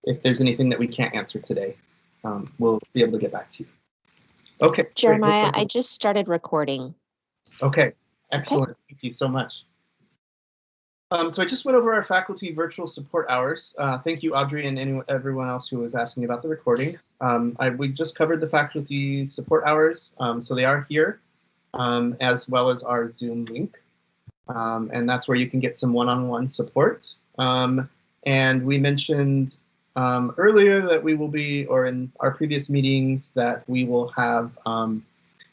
if there's anything that we can't answer today, we'll be able to get back to you. Okay. Jeremiah, I just started recording. Okay, excellent. Okay. Thank you so much. So I just went over our faculty virtual support hours. Thank you, Audrey, and everyone else who was asking about the recording. We just covered the faculty support hours, so they are here, as well as our Zoom link. And that's where you can get some one-on-one support. And we mentioned earlier that we will be, or in our previous meetings, that we will have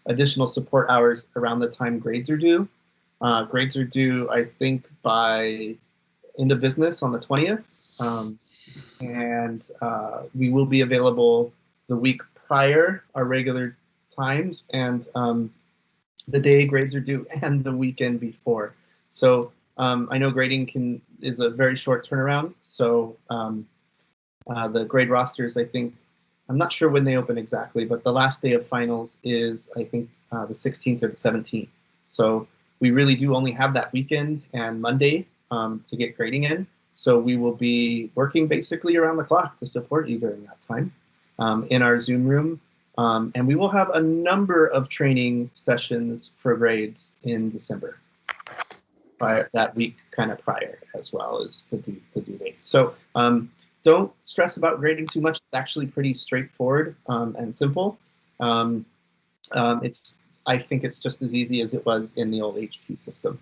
additional support hours around the time grades are due. Grades are due, I think, by end of business on the 20th. And we will be available the week prior our regular times, and the day grades are due, and the weekend before. So I know grading is a very short turnaround. So the grade rosters, I think, I'm not sure when they open exactly, but the last day of finals is, I think, the 16th or the 17th. So we really do only have that weekend and Monday to get grading in. So we will be working basically around the clock to support you during that time in our Zoom room. And we will have a number of training sessions for grades in December, that week kind of prior, as well as the due date. So don't stress about grading too much. It's actually pretty straightforward and simple. I think it's just as easy as it was in the old HP system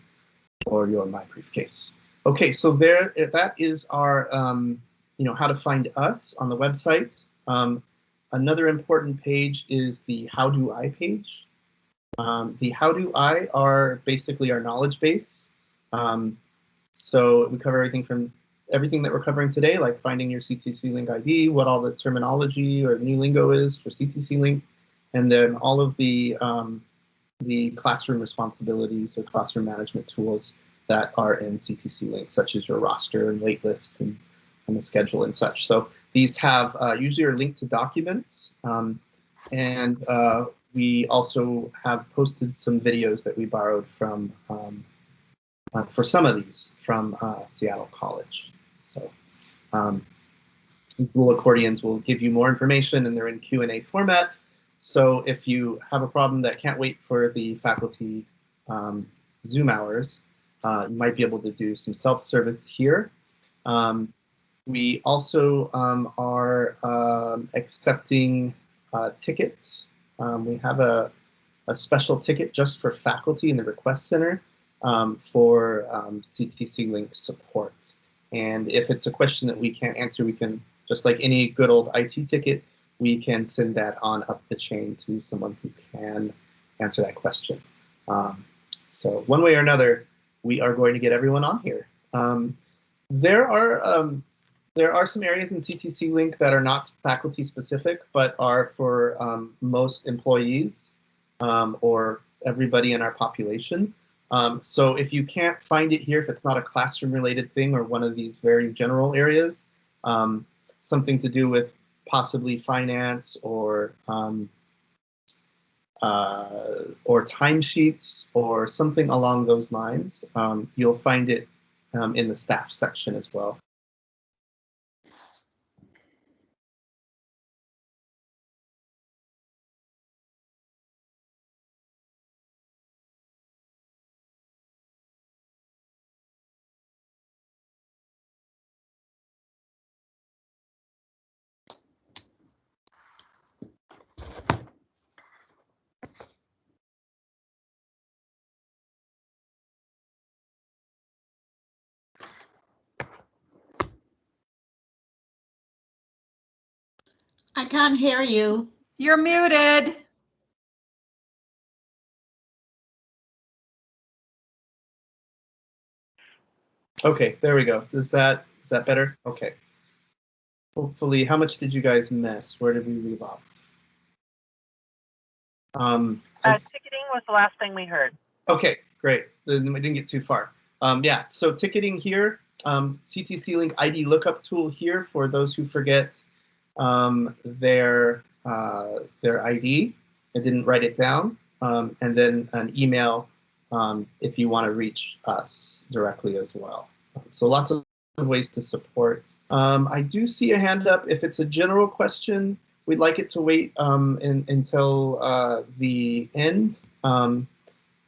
or your My Briefcase. Okay, so that is our how to find us on the website. Another important page is the How Do I page. The How Do I are basically our knowledge base. So we cover everything that we're covering today, like finding your ctcLink ID, what all the terminology or new lingo is for ctcLink, and then all of the classroom responsibilities or classroom management tools that are in ctcLink, such as your roster and waitlist and the schedule and such. So these have usually are linked to documents, and we also have posted some videos that we borrowed from for some of these from Seattle College. So these little accordions will give you more information, and they're in Q&A format. So if you have a problem that can't wait for the faculty Zoom hours, you might be able to do some self-service here. We also are accepting tickets. We have a special ticket just for faculty in the Request Center for ctcLink support. And if it's a question that we can't answer, we can, just like any good old IT ticket, we can send that on up the chain to someone who can answer that question. So one way or another, we are going to get everyone on here. There are some areas in ctcLink that are not faculty specific, but are for most employees or everybody in our population. So if you can't find it here, if it's not a classroom related thing or one of these very general areas, something to do with possibly finance or timesheets or something along those lines, you'll find it in the staff section as well. I can't hear you. You're muted. Okay, there we go. Is that better? Okay. Hopefully, how much did you guys miss? Where did we leave off? Ticketing was the last thing we heard. Okay, great. Then we didn't get too far. Yeah, so ticketing here, ctcLink ID lookup tool here for those who forget their ID and didn't write it down, and then an email if you want to reach us directly as well. So lots of of ways to support. I do see a hand up. If it's a general question, we'd like it to wait until the end,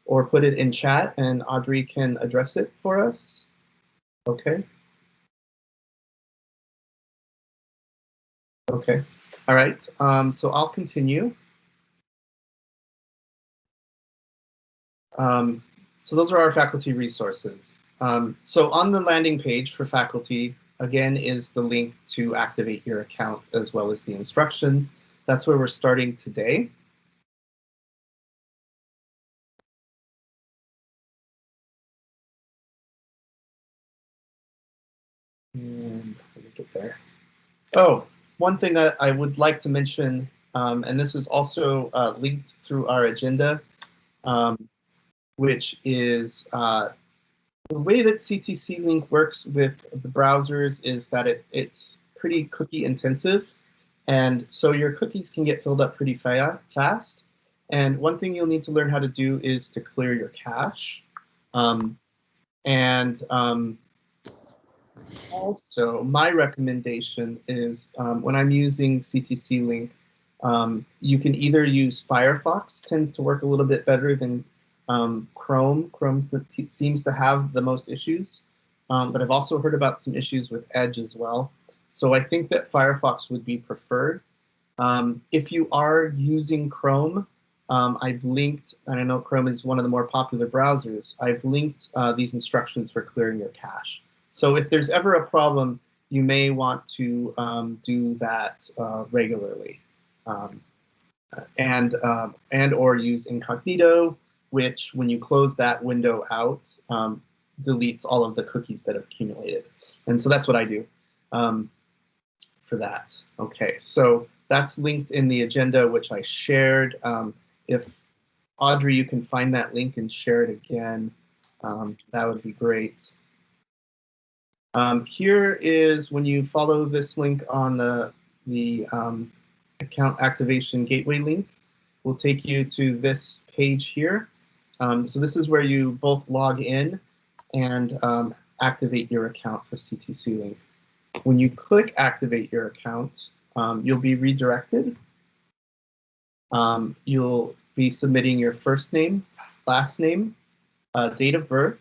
or put it in chat and Audrey can address it for us. Okay. Okay. All right. So I'll continue. So those are our faculty resources. So on the landing page for faculty, again, is the link to activate your account as well as the instructions. That's where we're starting today. And let me get there. Oh, one thing that I would like to mention, and this is also linked through our agenda, which is the way that ctcLink works with the browsers is that it's pretty cookie intensive. And so your cookies can get filled up pretty fast. And one thing you'll need to learn how to do is to clear your cache. Also, my recommendation is when I'm using ctcLink, you can either use Firefox, tends to work a little bit better than Chrome. Chrome seems to have the most issues, but I've also heard about some issues with Edge as well. So I think that Firefox would be preferred. If you are using Chrome, I've linked, and I know Chrome is one of the more popular browsers, I've linked these instructions for clearing your cache. So if there's ever a problem, you may want to do that regularly. And or use incognito, which when you close that window out, deletes all of the cookies that have accumulated. And so that's what I do for that. Okay, so that's linked in the agenda, which I shared. If Audrey, you can find that link and share it again, that would be great. Here is when you follow this link on the account activation gateway link, will take you to this page here. So this is where you both log in and activate your account for ctcLink. When you click activate your account, you'll be redirected. You'll be submitting your first name, last name, date of birth,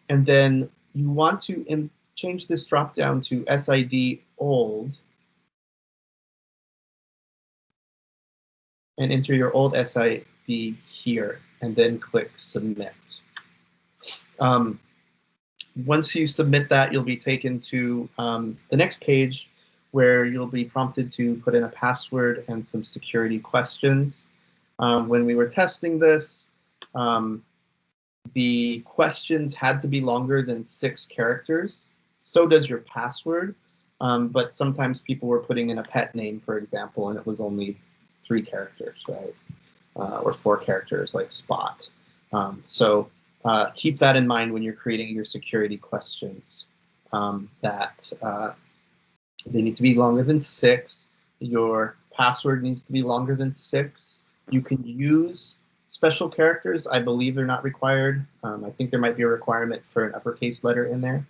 and then you want to change this drop down to SID old and enter your old SID here and then click submit. Once you submit that, you'll be taken to the next page where you'll be prompted to put in a password and some security questions. When we were testing this, the questions had to be longer than 6 characters. So does your password, but sometimes people were putting in a pet name, for example, and it was only 3 characters, right? Or 4 characters, like Spot. So keep that in mind when you're creating your security questions, that they need to be longer than 6. Your password needs to be longer than 6. You can use special characters. I believe they're not required. I think there might be a requirement for an uppercase letter in there.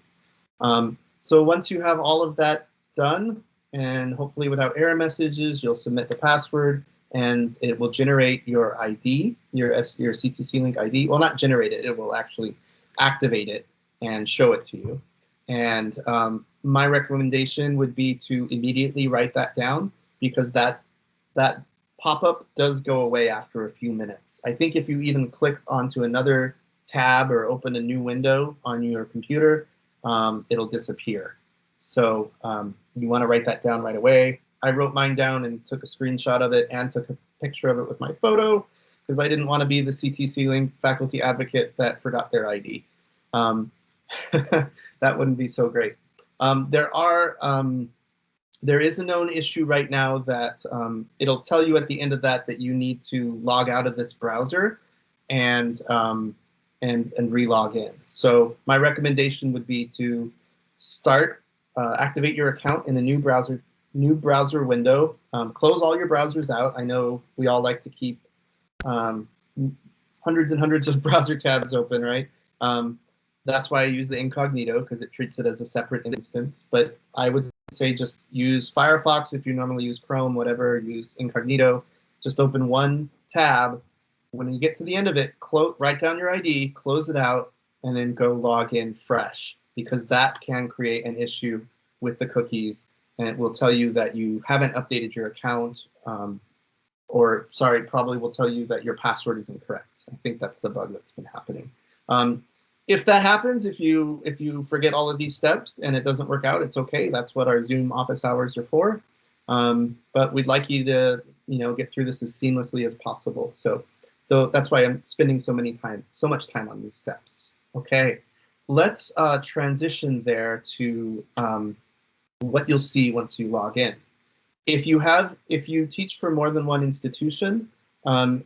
So once you have all of that done, and hopefully without error messages, you'll submit the password, and it will generate your ID, your ctcLink ID. Well, not generate it, it will actually activate it and show it to you. And my recommendation would be to immediately write that down, because that pop-up does go away after a few minutes. I think if you even click onto another tab or open a new window on your computer, it'll disappear. So you want to write that down right away. I wrote mine down and took a screenshot of it and took a picture of it with my photo, because I didn't want to be the ctcLink faculty advocate that forgot their ID. That wouldn't be so great. There is a known issue right now that it'll tell you at the end of that you need to log out of this browser and re-log in. So my recommendation would be to activate your account in a new browser window. Close all your browsers out. I know we all like to keep hundreds and hundreds of browser tabs open, right? That's why I use the incognito, because it treats it as a separate instance. But I would say just use Firefox if you normally use Chrome, whatever, use incognito. Just open one tab. When you get to the end of it, write down your ID, close it out, and then go log in fresh, because that can create an issue with the cookies, and it will tell you that you haven't updated your account, or sorry, probably will tell you that your password is incorrect. I think that's the bug that's been happening. If that happens, if you forget all of these steps and it doesn't work out, it's okay. That's what our Zoom office hours are for. But we'd like you to get through this as seamlessly as possible. So that's why I'm spending so much time on these steps. Okay, let's transition there to what you'll see once you log in. If you teach for more than one institution,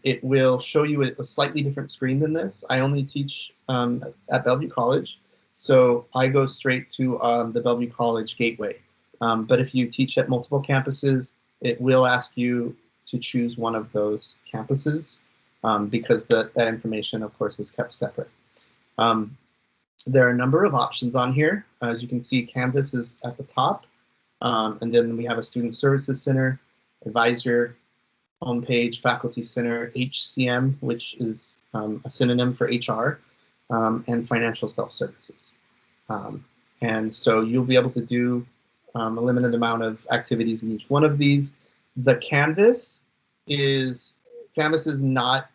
it will show you a slightly different screen than this. I only teach at Bellevue College, so I go straight to the Bellevue College gateway. But if you teach at multiple campuses, it will ask you to choose one of those campuses, because that information, of course, is kept separate. There are a number of options on here. As you can see, Canvas is at the top, and then we have a Student Services Center, Advisor, Homepage, Faculty Center, HCM, which is a synonym for HR, and Financial Self-Services. And so you'll be able to do a limited amount of activities in each one of these. The Canvas is not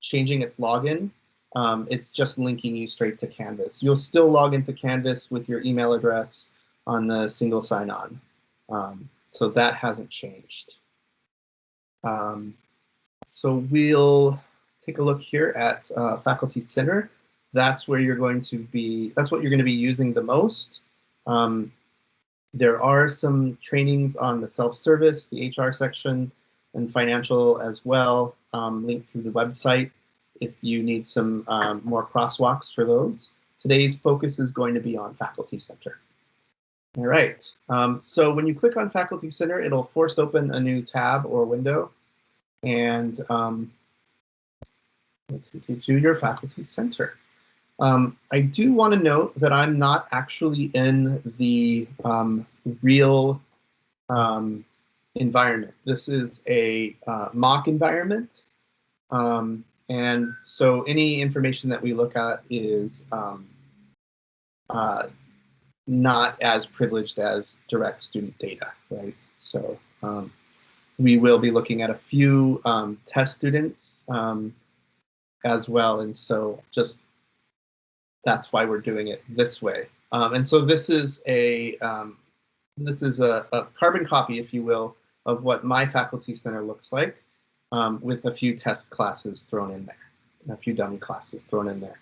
changing its login. It's just linking you straight to Canvas. You'll still log into Canvas with your email address on the single sign-on. So that hasn't changed. So we'll take a look here at Faculty Center. That's where you're going to be, that's what you're going to be using the most. There are some trainings on the self-service, the HR section, and financial as well, linked through the website if you need some more crosswalks for those. Today's focus is going to be on Faculty Center. All right, so when you click on Faculty Center, it'll force open a new tab or window, and it'll take you to your Faculty Center. I do want to note that I'm not actually in the real environment. This is a mock environment, and so any information that we look at is not as privileged as direct student data, right? So we will be looking at a few test students as well, and so just that's why we're doing it this way. And so this is a carbon copy, if you will, of what my Faculty Center looks like, with a few test classes thrown in there, a few dummy classes thrown in there.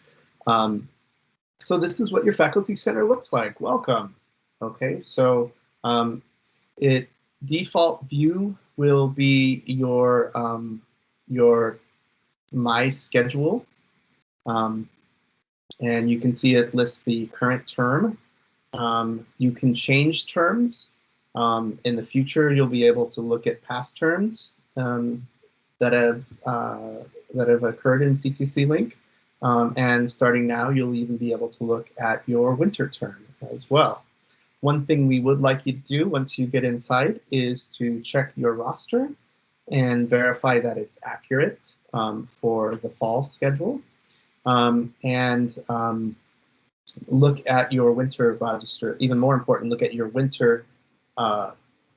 So this is what your Faculty Center looks like. Welcome. Okay, so default view will be your My Schedule, and you can see it lists the current term. You can change terms. In the future, you'll be able to look at past terms that have occurred in ctcLink. And starting now, you'll even be able to look at your winter term as well. One thing we would like you to do once you get inside is to check your roster and verify that it's accurate for the fall schedule. And look at your winter register. Even more important, look at your winter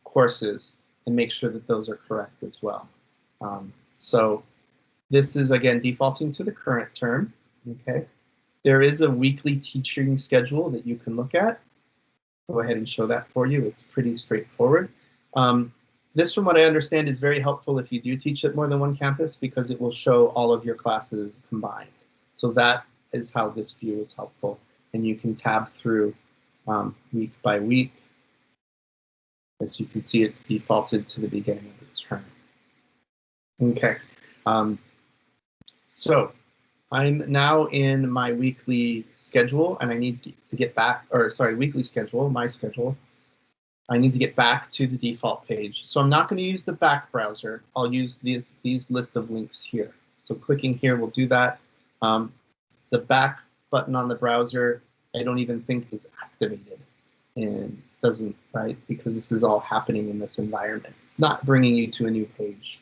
courses and make sure that those are correct as well. So this is, again, defaulting to the current term. Okay. There is a weekly teaching schedule that you can look at. Go ahead and show that for you. It's pretty straightforward. This, from what I understand, is very helpful if you do teach at more than one campus, because it will show all of your classes combined. So that is how this view is helpful. And you can tab through week by week. As you can see, it's defaulted to the beginning of the term. Okay. So I'm now in my weekly schedule, and I need to get back, or sorry, weekly schedule, my schedule. I need to get back to the default page. So I'm not going to use the back browser. I'll use these list of links here. So clicking here will do that. The back button on the browser, I don't even think is activated and doesn't, right? Because this is all happening in this environment. It's not bringing you to a new page.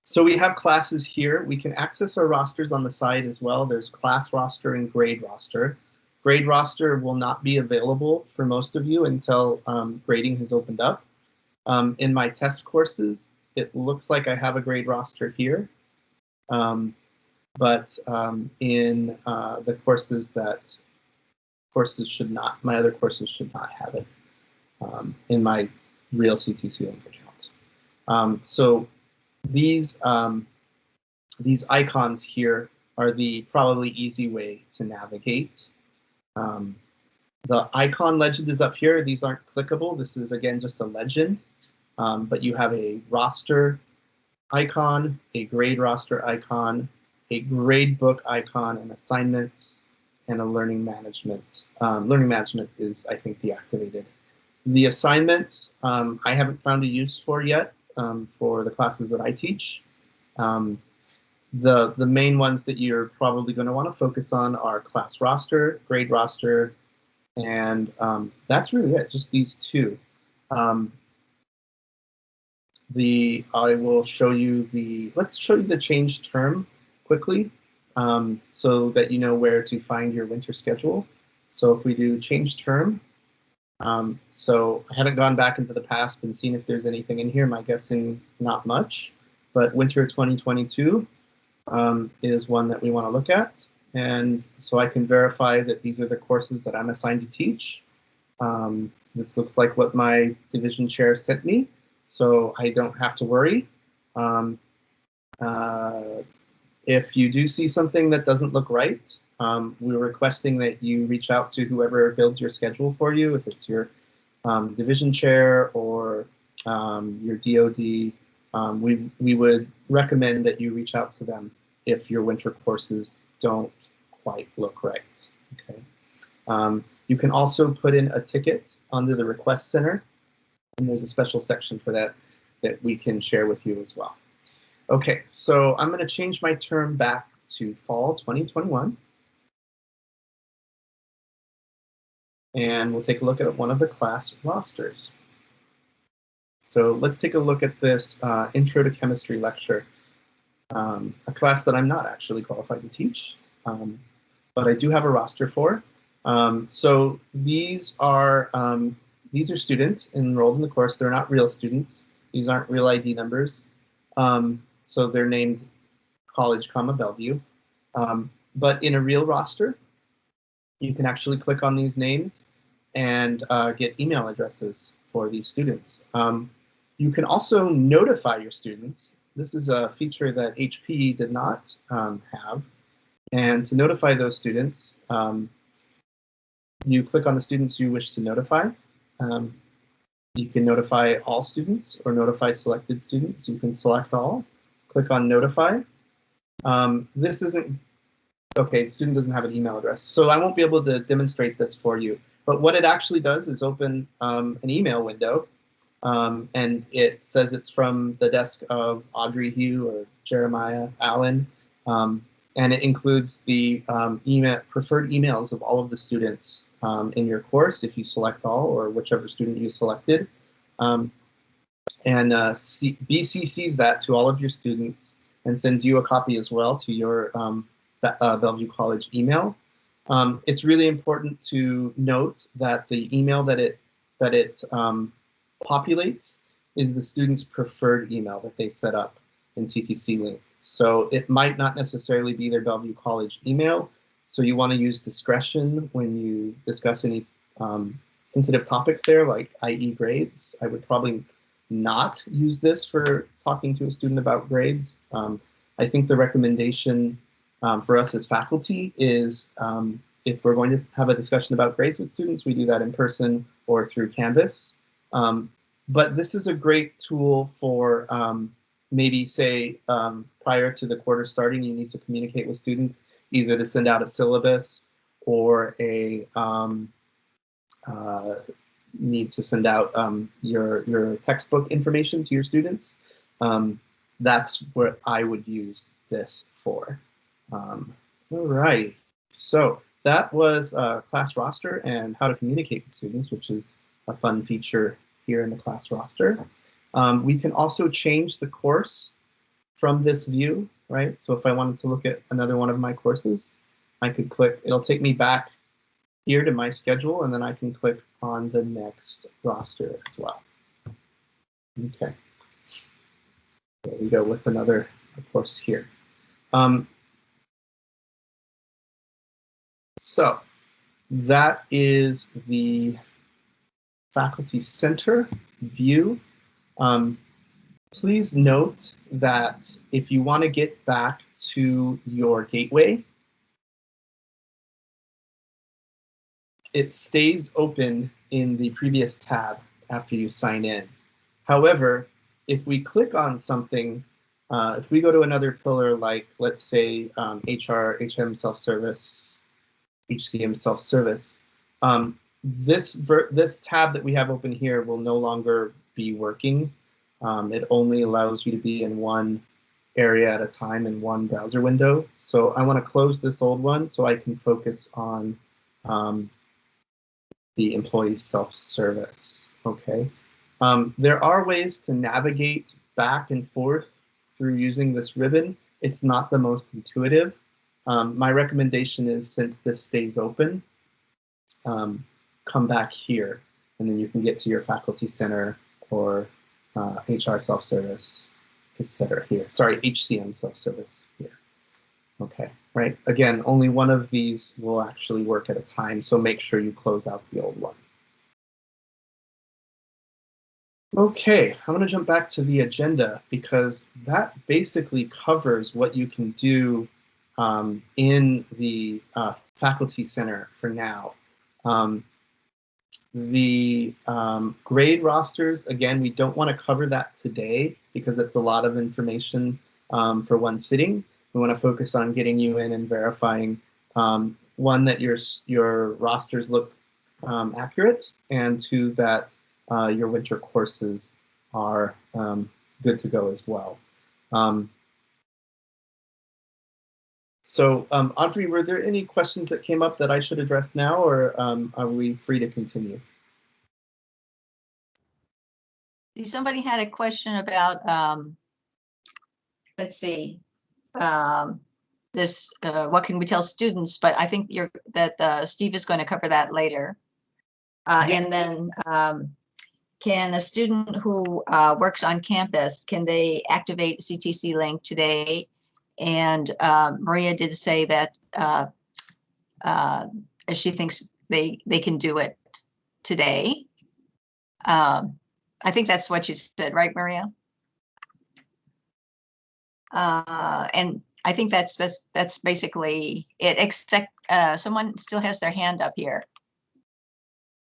So we have classes here. We can access our rosters on the side as well. There's class roster and grade roster. Grade roster will not be available for most of you until grading has opened up. In my test courses, it looks like I have a grade roster here. But in the courses that should not, my other courses should not have it in my real ctcLink account. So these icons here are the probably easy way to navigate. The icon legend is up here. These aren't clickable. This is, again, just a legend. But you have a roster icon, a grade roster icon, a grade book icon, and assignments, and a learning management. Learning management is, I think, deactivated. The assignments, I haven't found a use for yet for the classes that I teach. The main ones that you're probably going to want to focus on are class roster, grade roster, and that's really it, just these two. I will show you let's show you the change term quickly so that you know where to find your winter schedule. So if we do change term, so I haven't gone back into the past and seen if there's anything in here. My guessing, not much, but winter 2022 is one that we want to look at. And so I can verify that these are the courses that I'm assigned to teach. This looks like what my division chair sent me, so I don't have to worry. If you do see something that doesn't look right, we're requesting that you reach out to whoever builds your schedule for you, if it's your division chair or your DOD. We would recommend that you reach out to them if your winter courses don't quite look right. Okay. You can also put in a ticket under the request center, and there's a special section for that that we can share with you as well. Okay, so I'm going to change my term back to fall 2021. And we'll take a look at one of the class rosters. So let's take a look at this Intro to Chemistry lecture, a class that I'm not actually qualified to teach, but I do have a roster for. So these are students enrolled in the course. They're not real students. These aren't real ID numbers. So they're named College, Bellevue. But in a real roster, you can actually click on these names and get email addresses for these students. You can also notify your students. This is a feature that HP did not have. And to notify those students, you click on the students you wish to notify. You can notify all students or notify selected students. You can select all, click on notify. This isn't, okay, the student doesn't have an email address, so I won't be able to demonstrate this for you. But what it actually does is open an email window, and it says it's from the desk of Audrey Hugh or Jeremiah Allen, and it includes the preferred emails of all of the students in your course, if you select all, or whichever student you selected. And BCCs that to all of your students and sends you a copy as well to your Bellevue College email. It's really important to note that the email that it populates is the student's preferred email that they set up in ctcLink. So it might not necessarily be their Bellevue College email. So you want to use discretion when you discuss any sensitive topics there, like i.e. grades. I would probably not use this for talking to a student about grades. I think the recommendation for us as faculty is if we're going to have a discussion about grades with students, we do that in person or through Canvas. But this is a great tool for maybe, say, prior to the quarter starting, you need to communicate with students, either to send out a syllabus or need to send out your textbook information to your students. That's what I would use this for. All right. So that was class roster and how to communicate with students, which is a fun feature here in the class roster. We can also change the course from this view, right? So if I wanted to look at another one of my courses, I could click, it'll take me back here to my schedule, and then I can click on the next roster as well. Okay. There we go with another course here. So that is the Faculty Center view. Please note that if you want to get back to your gateway, it stays open in the previous tab after you sign in. However, if we click on something, if we go to another pillar like, let's say, HR, HM self-service, HCM self-service, this tab that we have open here will no longer be working. It only allows you to be in one area at a time in one browser window. So I want to close this old one so I can focus on the employee self-service. Okay. There are ways to navigate back and forth through using this ribbon. It's not the most intuitive. My recommendation is, since this stays open, come back here, and then you can get to your Faculty Center or HR self-service, etc. here. Sorry, HCM self-service here. Okay, right. Again, only one of these will actually work at a time, so make sure you close out the old one. Okay, I'm going to jump back to the agenda because that basically covers what you can do in the Faculty Center for now. The grade rosters, again, we don't want to cover that today because it's a lot of information for one sitting. We want to focus on getting you in and verifying, one, that your rosters look accurate, and two, that your winter courses are good to go as well. So Audrey, were there any questions that came up that I should address now, or are we free to continue? Somebody had a question about, let's see, this, what can we tell students? But I think Steve is going to cover that later. Yeah. And then can a student who works on campus, can they activate ctcLink today? And Maria did say that she thinks they can do it today. I think that's what you said, right, Maria? And I think that's basically it, except someone still has their hand up here.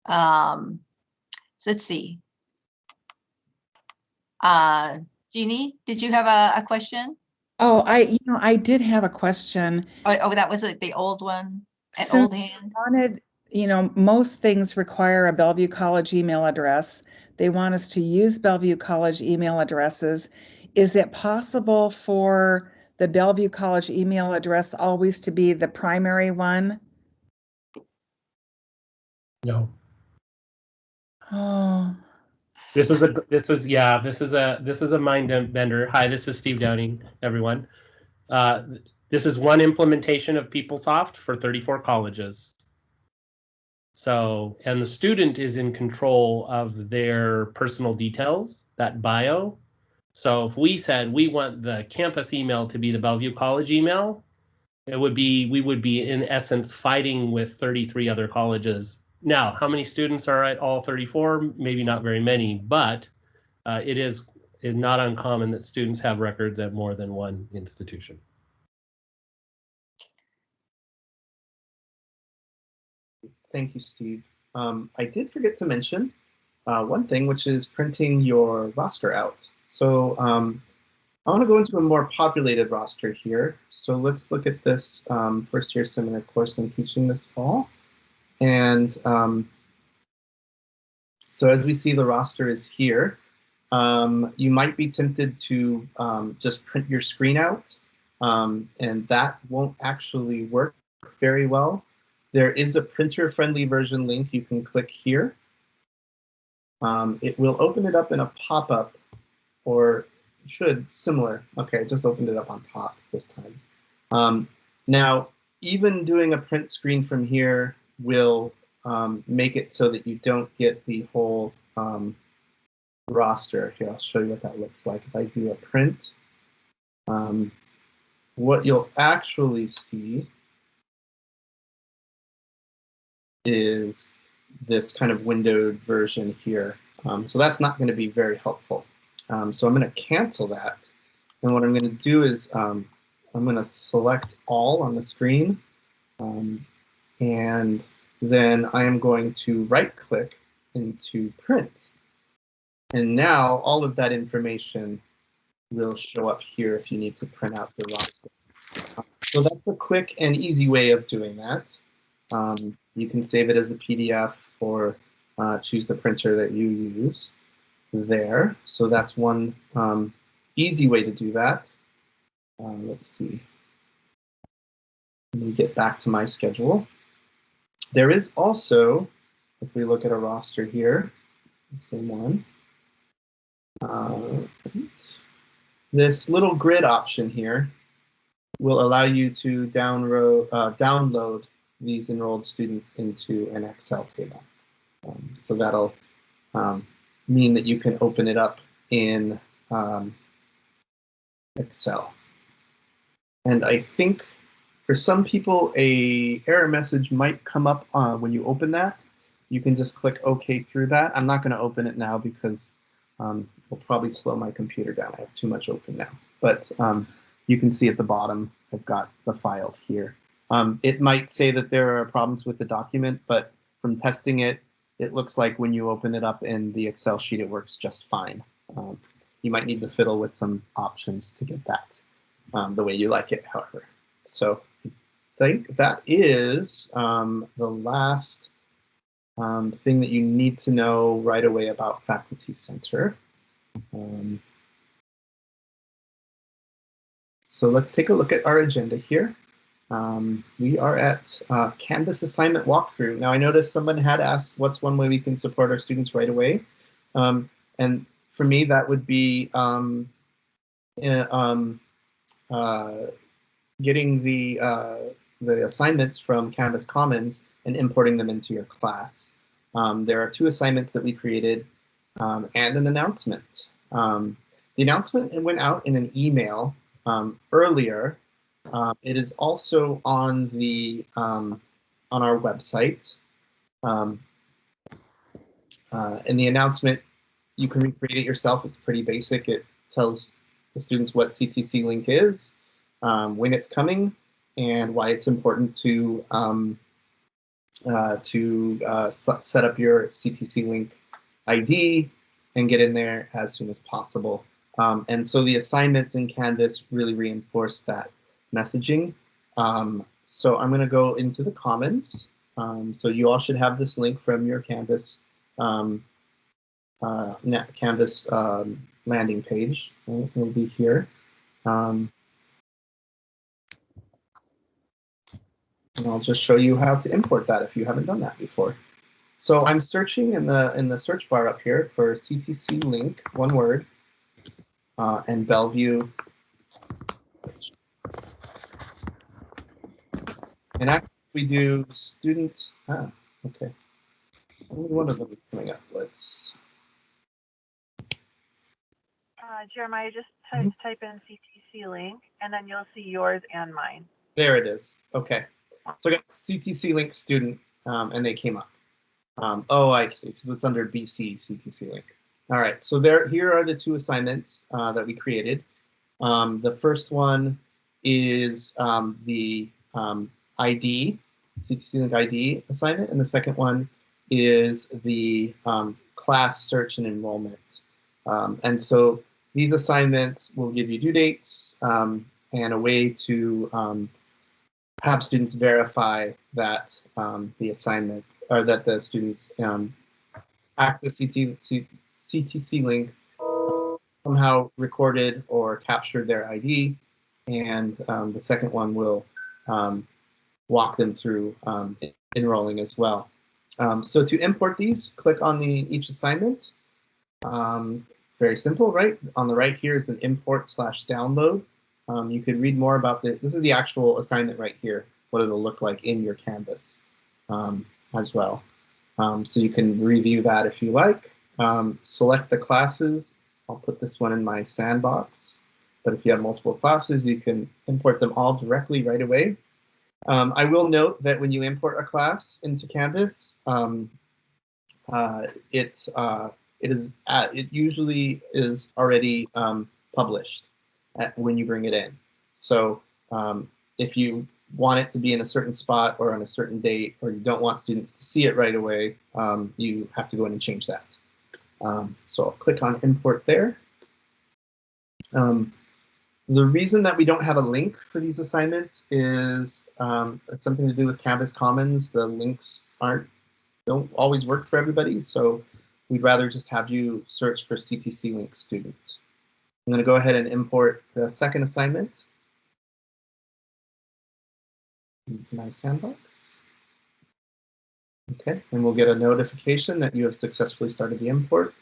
So let's see. Jeannie, did you have a question? Oh, I did have a question. Oh, that was the old one, an old hand. Most things require a Bellevue College email address. They want us to use Bellevue College email addresses. Is it possible for the Bellevue College email address always to be the primary one? No. Oh. This is a mind bender. Hi, this is Steve Downing, everyone. This is one implementation of PeopleSoft for 34 colleges. So, and the student is in control of their personal details, that bio. So if we said we want the campus email to be the Bellevue College email, we would be in essence fighting with 33 other colleges. Now, how many students are at all 34? Maybe not very many, but it is not uncommon that students have records at more than one institution. Thank you, Steve. I did forget to mention one thing, which is printing your roster out. So I want to go into a more populated roster here. So let's look at this first year seminar course I'm teaching this fall. And so as we see, the roster is here. You might be tempted to just print your screen out and that won't actually work very well. There is a printer-friendly version link you can click here. It will open it up in a pop-up, or should, similar. Okay, just opened it up on top this time. Now, even doing a print screen from here will make it so that you don't get the whole roster. Here, I'll show you what that looks like. If I do a print, what you'll actually see is this kind of windowed version here. So that's not going to be very helpful. So I'm going to cancel that. And what I'm going to do is I'm going to select all on the screen. And then I am going to right click into print. And now all of that information will show up here if you need to print out the roster. So that's a quick and easy way of doing that. You can save it as a PDF or choose the printer that you use there. So that's one easy way to do that. Let's see. Let me get back to my schedule. There is also, if we look at a roster here, the same one, this little grid option here will allow you to download these enrolled students into an Excel table. So that'll mean that you can open it up in Excel. And I think for some people, a error message might come up when you open that. You can just click OK through that. I'm not going to open it now because it'll probably slow my computer down. I have too much open now. But you can see at the bottom, I've got the file here. It might say that there are problems with the document, but from testing it, it looks like when you open it up in the Excel sheet, it works just fine. You might need to fiddle with some options to get that the way you like it, however. So I think that is the last thing that you need to know right away about Faculty Center. So let's take a look at our agenda here. We are at Canvas assignment walkthrough. Now I noticed someone had asked what's one way we can support our students right away. And for me, that would be getting the assignments from Canvas Commons and importing them into your class. There are 2 assignments that we created and an announcement. The announcement went out in an email earlier. It is also on the on our website. In the announcement, you can recreate it yourself. It's pretty basic. It tells the students what ctcLink is, when it's coming, and why it's important to set up your ctcLink ID and get in there as soon as possible. And so the assignments in Canvas really reinforce that messaging. So I'm going to go into the Commons. So you all should have this link from your Canvas landing page. It will be here. And I'll just show you how to import that if you haven't done that before. So I'm searching in the search bar up here for ctcLink, one word, and Bellevue. And actually we do student, okay. Only one of them is coming up. Let's. Jeremiah, just type in ctcLink, and then you'll see yours and mine. There it is. Okay. So I got ctcLink student, and they came up. Oh, I see. So it's under BC ctcLink. All right. So here are the 2 assignments that we created. The first one is the ID, ctcLink ID assignment, and the second one is the class search and enrollment. And so these assignments will give you due dates and a way to have students verify that the assignment, or that the students access ctcLink somehow recorded or captured their ID and the second one will walk them through enrolling as well. So to import these, click on each assignment. Very simple, right? On the right here is an import/download. You could read more about this is the actual assignment right here, what it'll look like in your Canvas as well. So you can review that if you like. Select the classes. I'll put this one in my sandbox. But if you have multiple classes, you can import them all directly right away. I will note that when you import a class into Canvas, it usually is already published when you bring it in. So if you want it to be in a certain spot or on a certain date, or you don't want students to see it right away, you have to go in and change that. So I'll click on import there. The reason that we don't have a link for these assignments is it's something to do with Canvas Commons. The links don't always work for everybody, so we'd rather just have you search for ctcLink student. I'm going to go ahead and import the second assignment into my sandbox. Okay, and we'll get a notification that you have successfully started the import.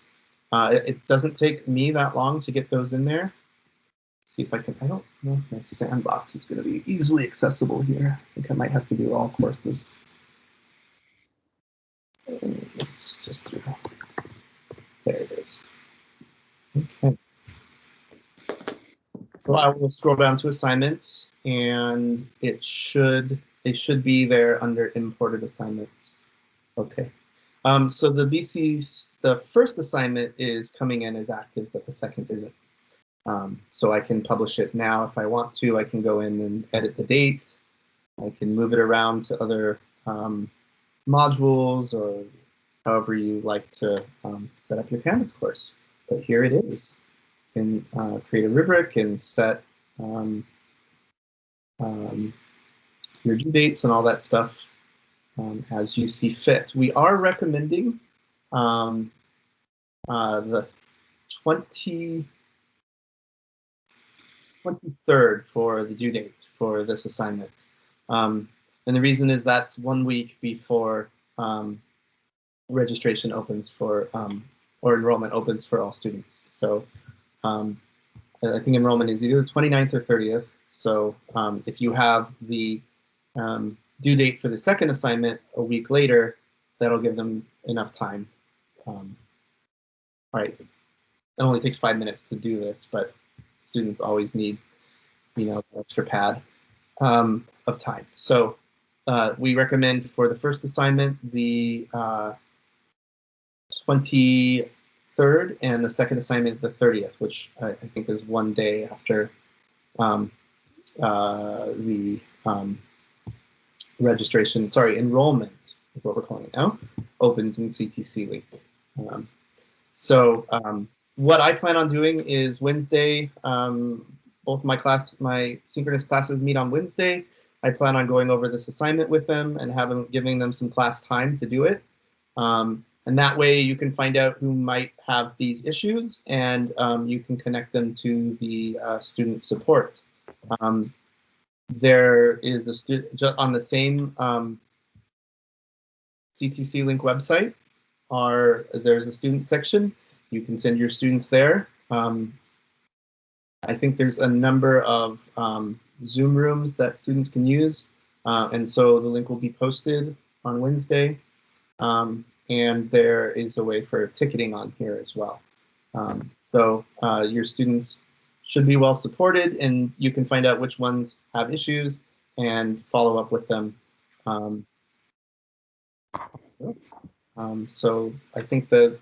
It doesn't take me that long to get those in there. See if I can, I don't know if my sandbox is going to be easily accessible here. I think I might have to do all courses. Let's just do that. There it is. Okay. So I will scroll down to assignments, and they should be there under imported assignments. Okay. So the first assignment is coming in as active, but the second isn't. So I can publish it now if I want to. I can go in and edit the date. I can move it around to other modules, or however you like to set up your Canvas course. But here it is. You can create a rubric and set your due dates and all that stuff as you see fit. We are recommending the 23rd for the due date for this assignment. And the reason is that's 1 week before registration opens for, or enrollment opens for all students. So I think enrollment is either the 29th or 30th. So if you have the due date for the second assignment a week later, that'll give them enough time. All right, it only takes 5 minutes to do this, but students always need, extra pad of time. So we recommend for the first assignment the 23rd, and the second assignment the 30th, which I think is 1 day after the enrollment is what we're calling it now, opens in ctcLink. What I plan on doing is Wednesday, both my synchronous classes meet on Wednesday. I plan on going over this assignment with them and giving them some class time to do it. And that way you can find out who might have these issues, and you can connect them to the student support. There is a student on the same ctcLink website. There's a student section. You can send your students there. I think there's a number of Zoom rooms that students can use, and so the link will be posted on Wednesday. And there is a way for ticketing on here as well. So your students should be well supported, and you can find out which ones have issues and follow up with them. So I think that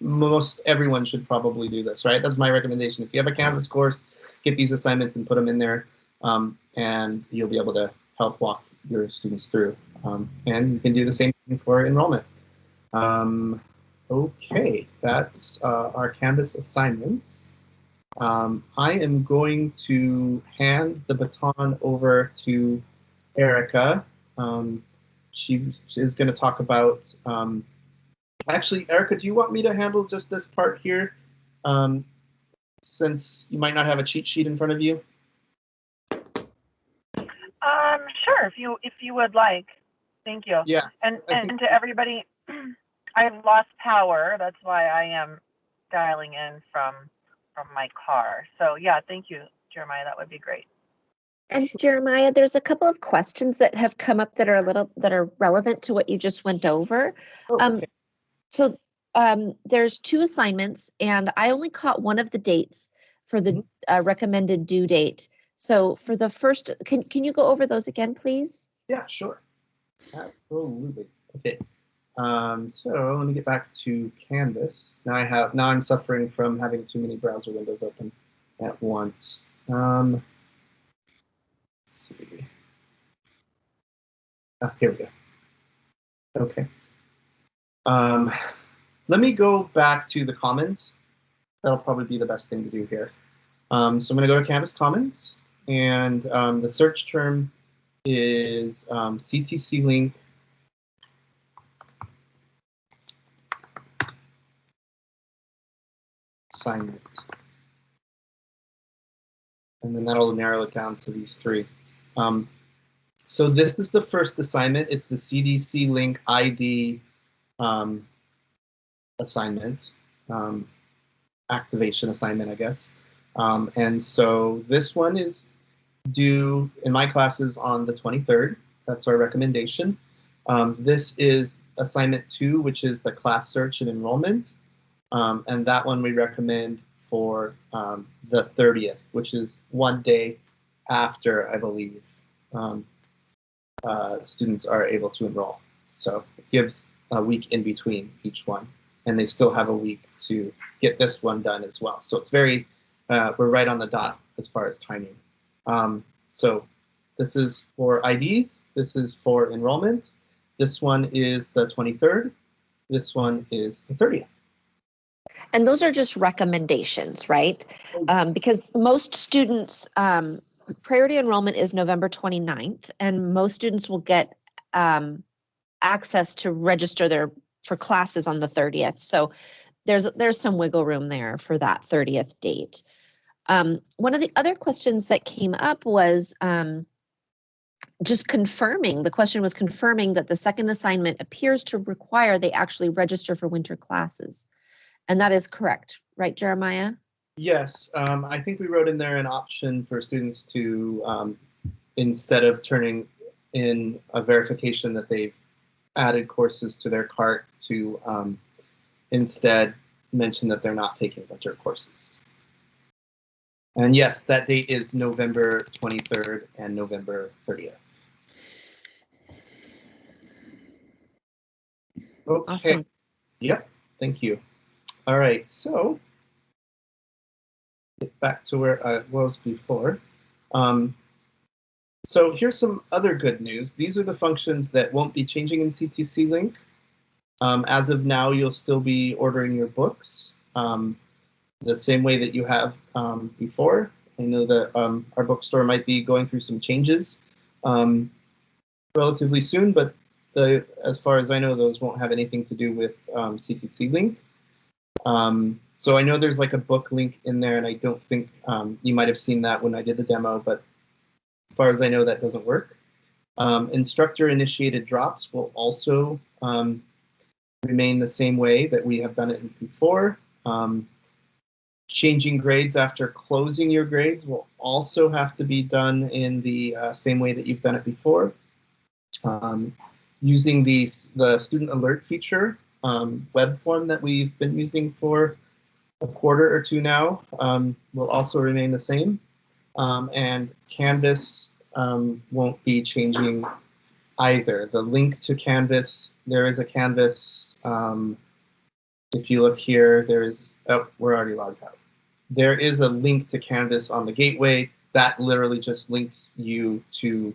most everyone should probably do this, right? That's my recommendation. If you have a Canvas course, get these assignments and put them in there, and you'll be able to help walk your students through. And you can do the same thing for enrollment. Okay, that's our Canvas assignments. I am going to hand the baton over to Erica. She is going to talk about, actually, Erica, do you want me to handle just this part here? Since you might not have a cheat sheet in front of you? Sure, if you would like. Thank you. Yeah. And to everybody, I've lost power. That's why I am dialing in from my car. So yeah, thank you, Jeremiah. That would be great. And Jeremiah, there's a couple of questions that have come up that are relevant to what you just went over. Oh, okay. So there's 2 assignments, and I only caught one of the dates for the recommended due date. So for the first, can you go over those again, please? Yeah, sure. Absolutely. Okay. So let me get back to Canvas. Now I'm suffering from having too many browser windows open at once. Let's see. Here we go. Okay. Let me go back to the Commons. That'll probably be the best thing to do here. So I'm going to go to Canvas Commons, and the search term is ctcLink assignment. And then that'll narrow it down to these 3. So this is the first assignment. It's the ctcLink ID assignment, activation assignment, I guess. And so this one is due in my classes on the 23rd. That's our recommendation. This is assignment 2, which is the class search and enrollment. And that one we recommend for the 30th, which is one day after, I believe, students are able to enroll. So it gives a week in between each one, and they still have a week to get this one done as well. So it's very, we're right on the dot as far as timing. So this is for IDs, this is for enrollment. This one is the 23rd, this one is the 30th. And those are just recommendations, right? Because most students, priority enrollment is November 29th, and most students will get access to register for classes on the 30th. So there's some wiggle room there for that 30th date. One of the other questions that came up was just confirming, the question was confirming that the second assignment appears to require they actually register for winter classes. And that is correct, right, Jeremiah? Yes, I think we wrote in there an option for students to, instead of turning in a verification that they've added courses to their cart, to instead mention that they're not taking winter courses. And yes, that date is November 23rd and November 30th. Okay. Awesome. Yep, thank you. All right, so get back to where I was before. So here's some other good news. These are the functions that won't be changing in ctcLink. As of now, you'll still be ordering your books the same way that you have before. I know that our bookstore might be going through some changes relatively soon, but as far as I know, those won't have anything to do with ctcLink. So I know there's like a book link in there, and I don't think you might have seen that when I did the demo, but as far as I know, that doesn't work. Instructor-initiated drops will also remain the same way that we have done it before. Changing grades after closing your grades will also have to be done in the same way that you've done it before. Using the student alert feature web form that we've been using for a quarter or two now will also remain the same. And Canvas won't be changing either. The link to Canvas, there is a Canvas, if you look here, there is, oh, we're already logged out. There is a link to Canvas on the gateway that literally just links you to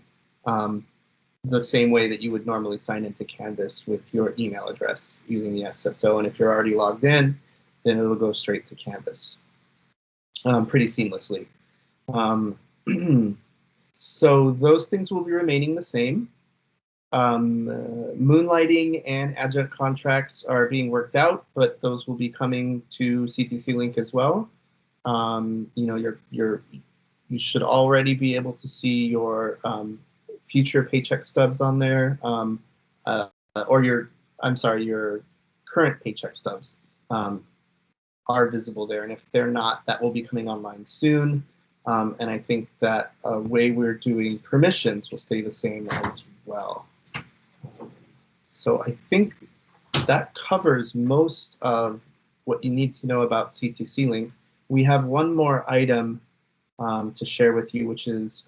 the same way that you would normally sign into Canvas with your email address using the SSO. And if you're already logged in, then it'll go straight to Canvas pretty seamlessly. So those things will be remaining the same. Moonlighting and adjunct contracts are being worked out, but those will be coming to ctcLink as well. You know, you should already be able to see your future paycheck stubs on there, or your current paycheck stubs are visible there. And if they're not, that will be coming online soon. And I think that way we're doing permissions will stay the same as well. So I think that covers most of what you need to know about ctcLink. We have one more item to share with you, which is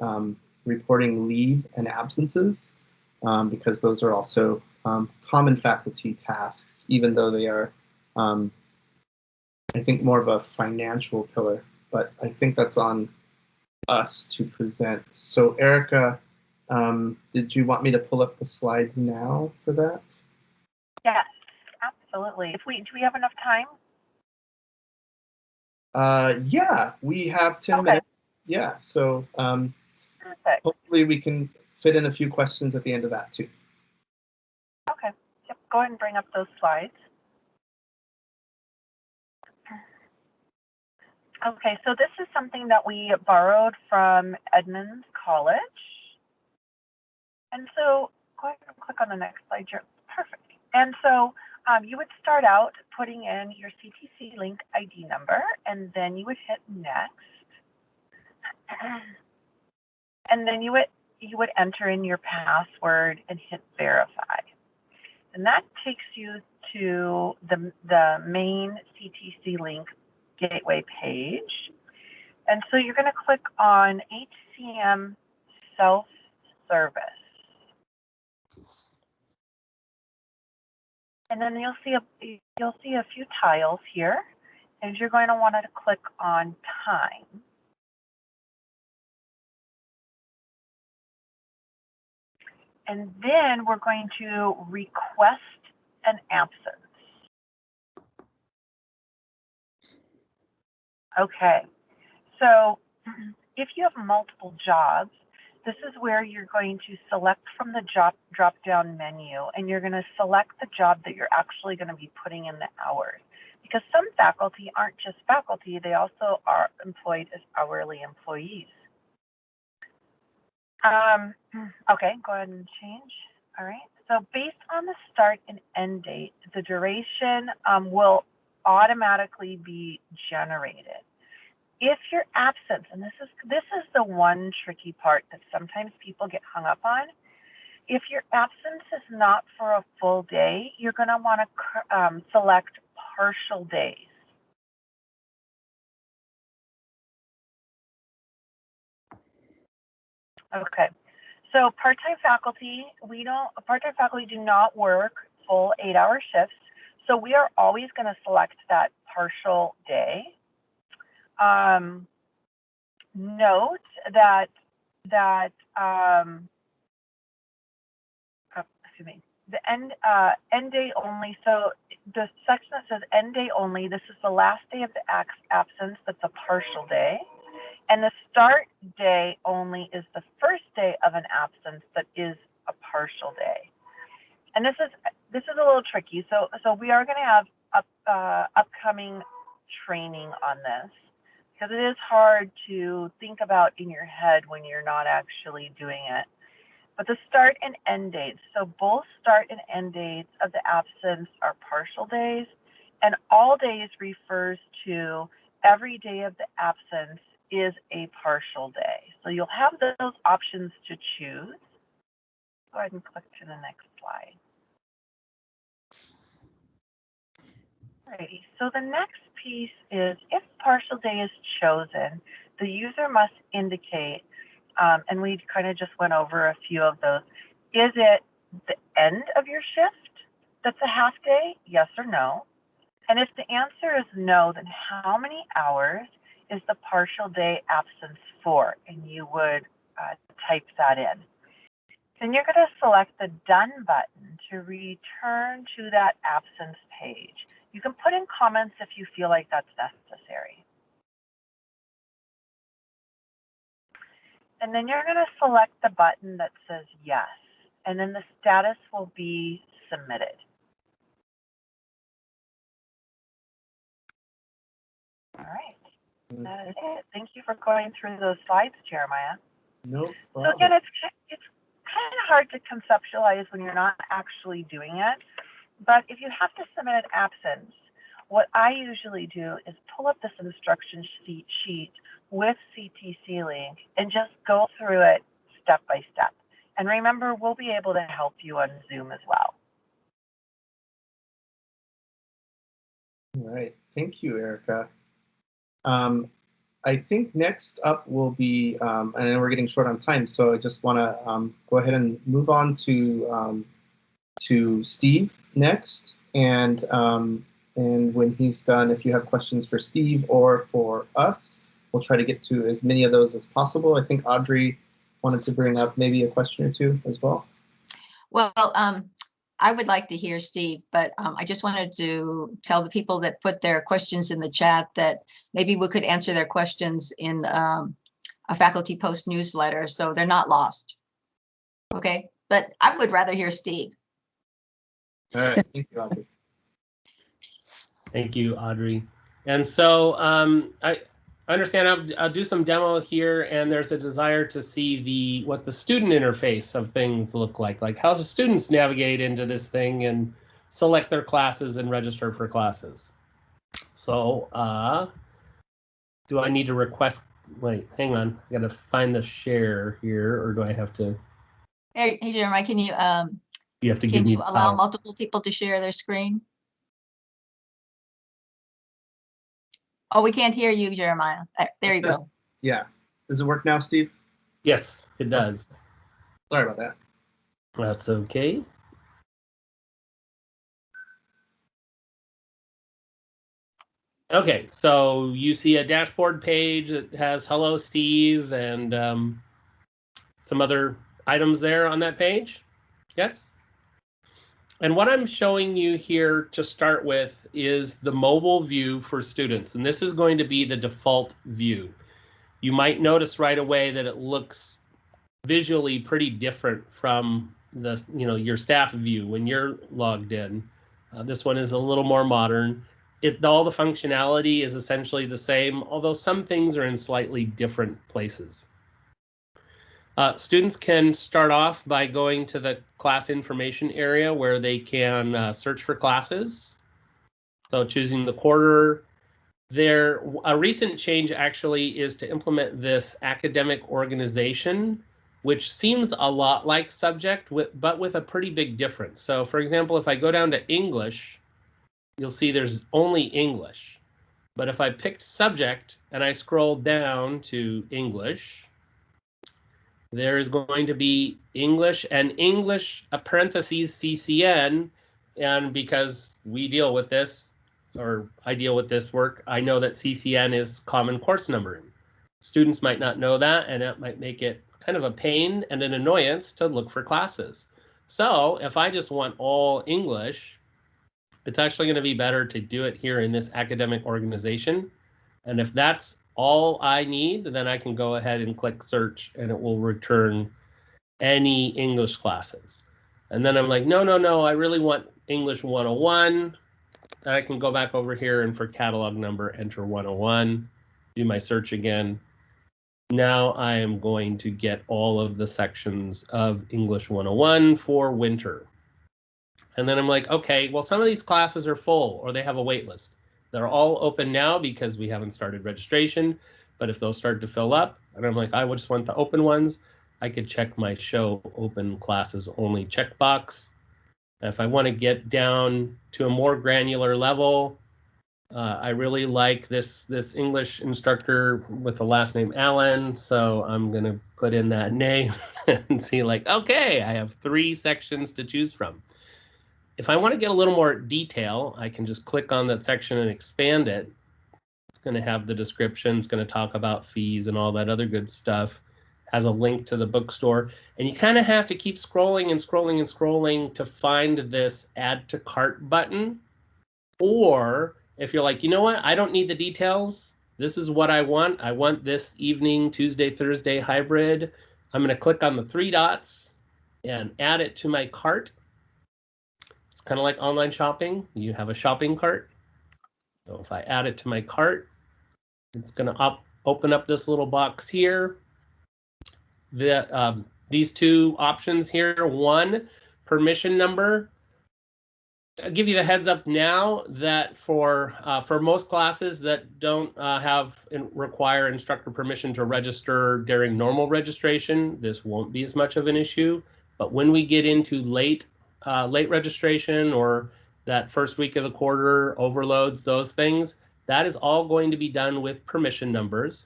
reporting leave and absences, because those are also common faculty tasks, even though they are, I think, more of a financial pillar. But I think that's on us to present. So Erica, did you want me to pull up the slides now for that? Yes, absolutely. Do we have enough time? Yeah, we have 10 minutes. Yeah, so hopefully we can fit in a few questions at the end of that too. Okay. Yep. Go ahead and bring up those slides. Okay, so this is something that we borrowed from Edmonds College. And so go ahead and click on the next slide. Perfect. And so you would start out putting in your ctcLink ID number, and then you would hit next. And then you would enter in your password and hit verify. And that takes you to the main ctcLink gateway page. And so you're going to click on HCM self-service. And then you'll see a few tiles here, and you're going to want to click on time. And then we're going to request an absence. Okay, so if you have multiple jobs, this is where you're going to select from the drop-down menu, and you're going to select the job that you're actually going to be putting in the hours. Because some faculty aren't just faculty, they also are employed as hourly employees. Okay, go ahead and change. All right, so based on the start and end date, the duration will automatically be generated. If your absence, and this is the one tricky part that sometimes people get hung up on, if your absence is not for a full day, you're going to want to select partial days. Okay, so part-time faculty do not work full 8-hour shifts, so we are always going to select that partial day. Note that excuse me, the end day only. So the section that says end day only, this is the last day of the absence. That's a partial day, and the start day only is the first day of an absence that is a partial day. And this is a little tricky. So we are going to have upcoming training on this, because it is hard to think about in your head when you're not actually doing it. But the start and end dates, so both start and end dates of the absence are partial days, and all days refers to every day of the absence is a partial day. So you'll have those options to choose. Go ahead and click to the next slide. Alrighty, so the next piece is if partial day is chosen, the user must indicate, and we kind of just went over a few of those. Is it the end of your shift that's a half day, yes or no? And if the answer is no, then how many hours is the partial day absence for? And you would type that in. Then you're going to select the Done button to return to that absence page. You can put in comments if you feel like that's necessary. And then you're going to select the button that says yes, and then the status will be submitted. All right, that is it. Thank you for going through those slides, Jeremiah. No So problem. again, it's kind of hard to conceptualize when you're not actually doing it. But if you have to submit an absence, what I usually do is pull up this instruction sheet with ctcLink and just go through it step by step. And remember, we'll be able to help you on Zoom as well. All right, thank you, Erica. I think next up will be, and I know we're getting short on time, so I just want to go ahead and move on to Steve next. And when he's done, if you have questions for Steve or for us, we'll try to get to as many of those as possible. I think Audrey wanted to bring up maybe a question or two as well. Well, I would like to hear Steve, but I just wanted to tell the people that put their questions in the chat that maybe we could answer their questions in a faculty post newsletter so they're not lost. Okay, but I would rather hear Steve. All right, thank you, Audrey. Thank you, Audrey. And so I understand I'll do some demo here, and there's a desire to see what the student interface of things look like how the students navigate into this thing and select their classes and register for classes. So do I need to request, wait, hang on, I gotta find the share here, or do I have to? Hey Jeremiah, can you have to can give me you allow multiple people to share their screen? Oh, we can't hear you, Jeremiah. There you go. Yeah. Does it work now, Steve? Yes, it does. Sorry about that. That's okay. Okay, so you see a dashboard page that has "Hello, Steve" and some other items there on that page. Yes? And what I'm showing you here to start with is the mobile view for students, and this is going to be the default view. You might notice right away that it looks visually pretty different from the, your staff view when you're logged in. This one is a little more modern. All the functionality is essentially the same, although some things are in slightly different places. Students can start off by going to the class information area where they can search for classes. So choosing the quarter. A recent change actually is to implement this academic organization, which seems a lot like subject, but with a pretty big difference. So for example, if I go down to English, you'll see there's only English. But if I picked subject and I scroll down to English, there is going to be English and English, parentheses CCN, and because we deal with this, or I deal with this work, I know that CCN is common course numbering. Students might not know that, and it might make it kind of a pain and an annoyance to look for classes. So if I just want all English, it's actually going to be better to do it here in this academic organization. And if that's all I need, then I can go ahead and click search and it will return any English classes. And then I'm like, no, I really want English 101. And I can go back over here and for catalog number, enter 101, do my search again. Now I am going to get all of the sections of English 101 for winter. And then I'm like, okay, well, some of these classes are full or they have a wait list. They're all open now because we haven't started registration. But if those start to fill up, and I'm like, I just want the open ones, I could check my show open classes only checkbox. If I want to get down to a more granular level, I really like this English instructor with the last name Allen, so I'm going to put in that name and see like, okay, I have 3 sections to choose from. If I want to get a little more detail, I can just click on that section and expand it. It's going to have the description. It's going to talk about fees and all that other good stuff. Has a link to the bookstore. And you kind of have to keep scrolling and scrolling and scrolling to find this add to cart button. Or if you're like, you know what, I don't need the details. This is what I want. I want this evening, Tuesday, Thursday hybrid. I'm going to click on the 3 dots and add it to my cart. It's kind of like online shopping. You have a shopping cart. So if I add it to my cart, it's going to open up this little box here. these two options here. One, permission number. I'll give you the heads up now that for most classes that don't require instructor permission to register during normal registration, this won't be as much of an issue. But when we get into late registration or that first week of the quarter, overloads, those things, that is all going to be done with permission numbers,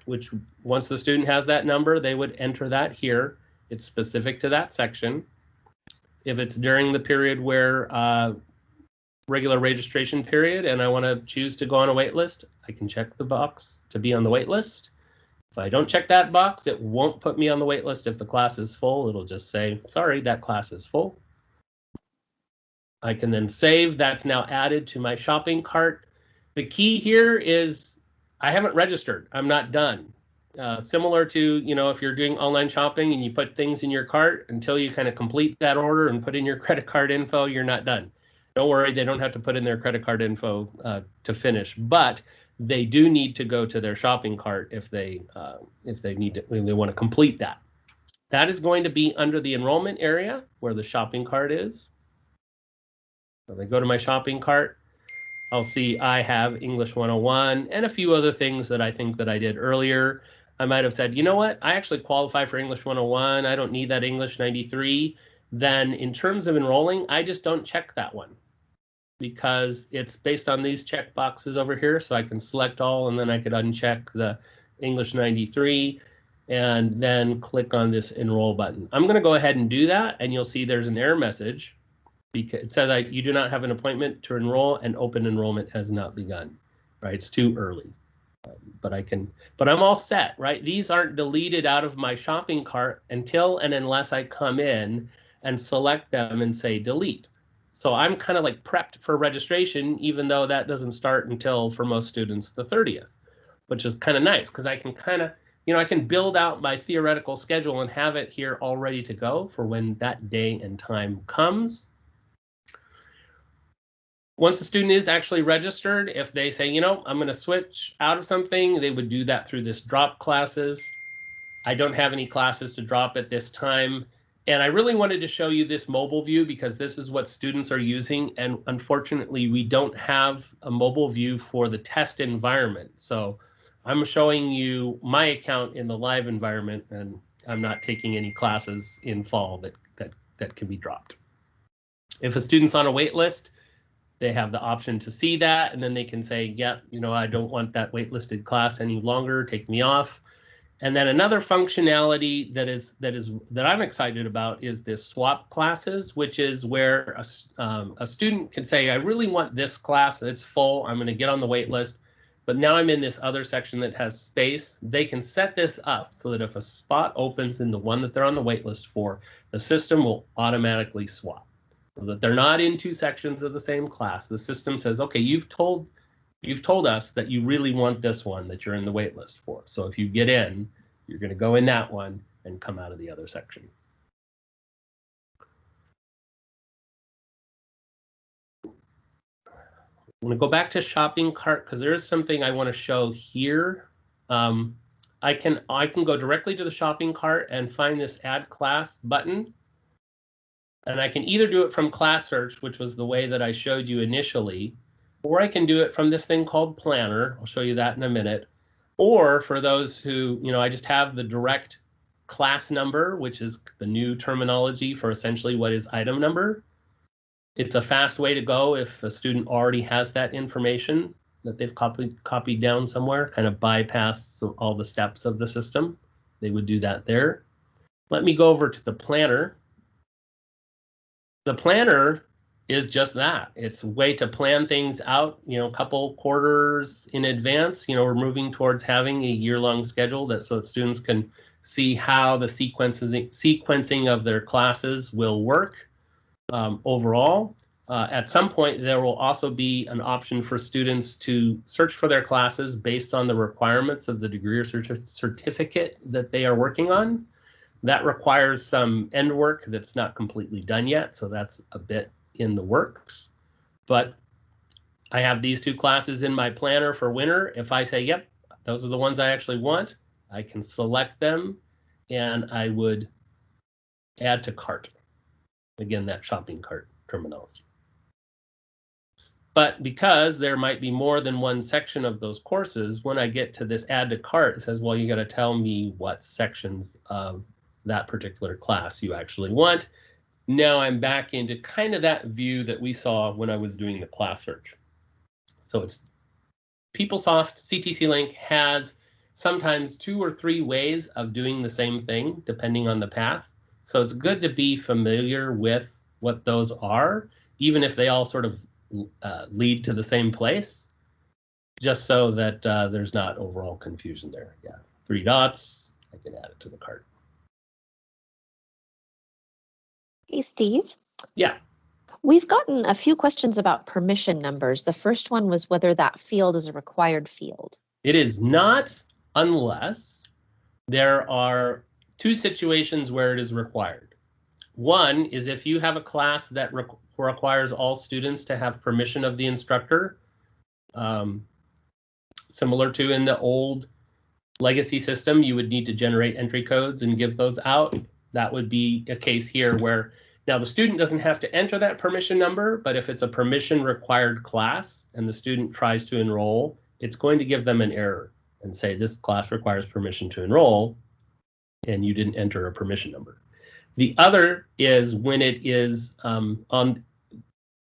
which once the student has that number, they would enter that here. It's specific to that section. If it's during the period where regular registration period and I want to choose to go on a wait list, I can check the box to be on the wait list. If I don't check that box, it won't put me on the wait list. If the class is full, it'll just say, sorry, that class is full. I can then save. That's now added to my shopping cart. The key here is I haven't registered. I'm not done. Similar to, if you're doing online shopping and you put things in your cart, until you kind of complete that order and put in your credit card info, you're not done. Don't worry, they don't have to put in their credit card info to finish, but they do need to go to their shopping cart if they want to complete that. That is going to be under the enrollment area where the shopping cart is. So they go to my shopping cart. I'll see I have English 101 and a few other things that I think that I did earlier. I might have said, you know what, I actually qualify for English 101. I don't need that English 93. Then in terms of enrolling, I just don't check that one because it's based on these check boxes over here. So I can select all and then I could uncheck the English 93 and then click on this enroll button. I'm going to go ahead and do that and you'll see there's an error message because it says you do not have an appointment to enroll and open enrollment has not begun. Right, it's too early. But I'm all set, right? These aren't deleted out of my shopping cart until and unless I come in and select them and say delete. So I'm kind of like prepped for registration, even though that doesn't start until, for most students, the 30th, which is kind of nice because I can kind of, I can build out my theoretical schedule and have it here all ready to go for when that day and time comes. Once a student is actually registered, if they say, I'm going to switch out of something, they would do that through this drop classes. I don't have any classes to drop at this time. And I really wanted to show you this mobile view because this is what students are using. And unfortunately, we don't have a mobile view for the test environment. So I'm showing you my account in the live environment, and I'm not taking any classes in fall that can be dropped. If a student's on a wait list, they have the option to see that, and then they can say, yeah, I don't want that waitlisted class any longer, take me off. And then another functionality that I'm excited about is this swap classes, which is where a student can say, I really want this class, it's full, I'm going to get on the wait list, but now I'm in this other section that has space. They can set this up so that if a spot opens in the one that they're on the wait list for, the system will automatically swap. So that they're not in two sections of the same class. The system says, okay, you've told us that you really want this one that you're in the wait list for. So if you get in, you're going to go in that one and come out of the other section. I'm going to go back to shopping cart because there is something I want to show here. I can go directly to the shopping cart and find this add class button. And I can either do it from class search, which was the way that I showed you initially, or I can do it from this thing called Planner. I'll show you that in a minute. Or for those who, I just have the direct class number, which is the new terminology for essentially what is item number. It's a fast way to go if a student already has that information that they've copied down somewhere, kind of bypass all the steps of the system. They would do that there. Let me go over to the Planner. The Planner is just that. It's a way to plan things out, a couple quarters in advance. We're moving towards having a year-long schedule so that students can see how the sequencing of their classes will work overall. At some point, there will also be an option for students to search for their classes based on the requirements of the degree or certificate that they are working on. That requires some end work that's not completely done yet, so that's a bit in the works. But I have these two classes in my planner for winter. If I say, yep, those are the ones I actually want, I can select them, and I would add to cart. Again, that shopping cart terminology. But because there might be more than one section of those courses, when I get to this add to cart, it says, well, you got to tell me what sections of that particular class you actually want. Now I'm back into kind of that view that we saw when I was doing the class search. So it's PeopleSoft, ctcLink has sometimes 2 or 3 ways of doing the same thing, depending on the path. So it's good to be familiar with what those are, even if they all sort of lead to the same place, just so that there's not overall confusion there. Yeah, 3 dots, I can add it to the cart. Hey, Steve. Yeah. We've gotten a few questions about permission numbers. The first one was whether that field is a required field. It is not, unless there are 2 situations where it is required. One is if you have a class that requires all students to have permission of the instructor, similar to in the old legacy system, you would need to generate entry codes and give those out. That would be a case here where now the student doesn't have to enter that permission number, but if it's a permission required class and the student tries to enroll, it's going to give them an error and say this class requires permission to enroll and you didn't enter a permission number. The other is when it is on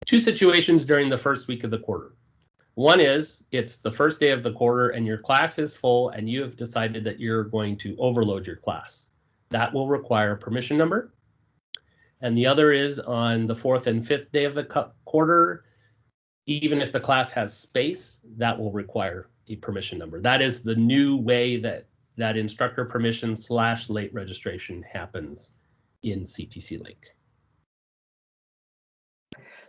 2 situations during the first week of the quarter. One is it's the first day of the quarter and your class is full and you have decided that you're going to overload your class. That will require a permission number. And the other is on the 4th and 5th day of the quarter, even if the class has space, that will require a permission number. That is the new way that instructor permission / late registration happens in ctcLink.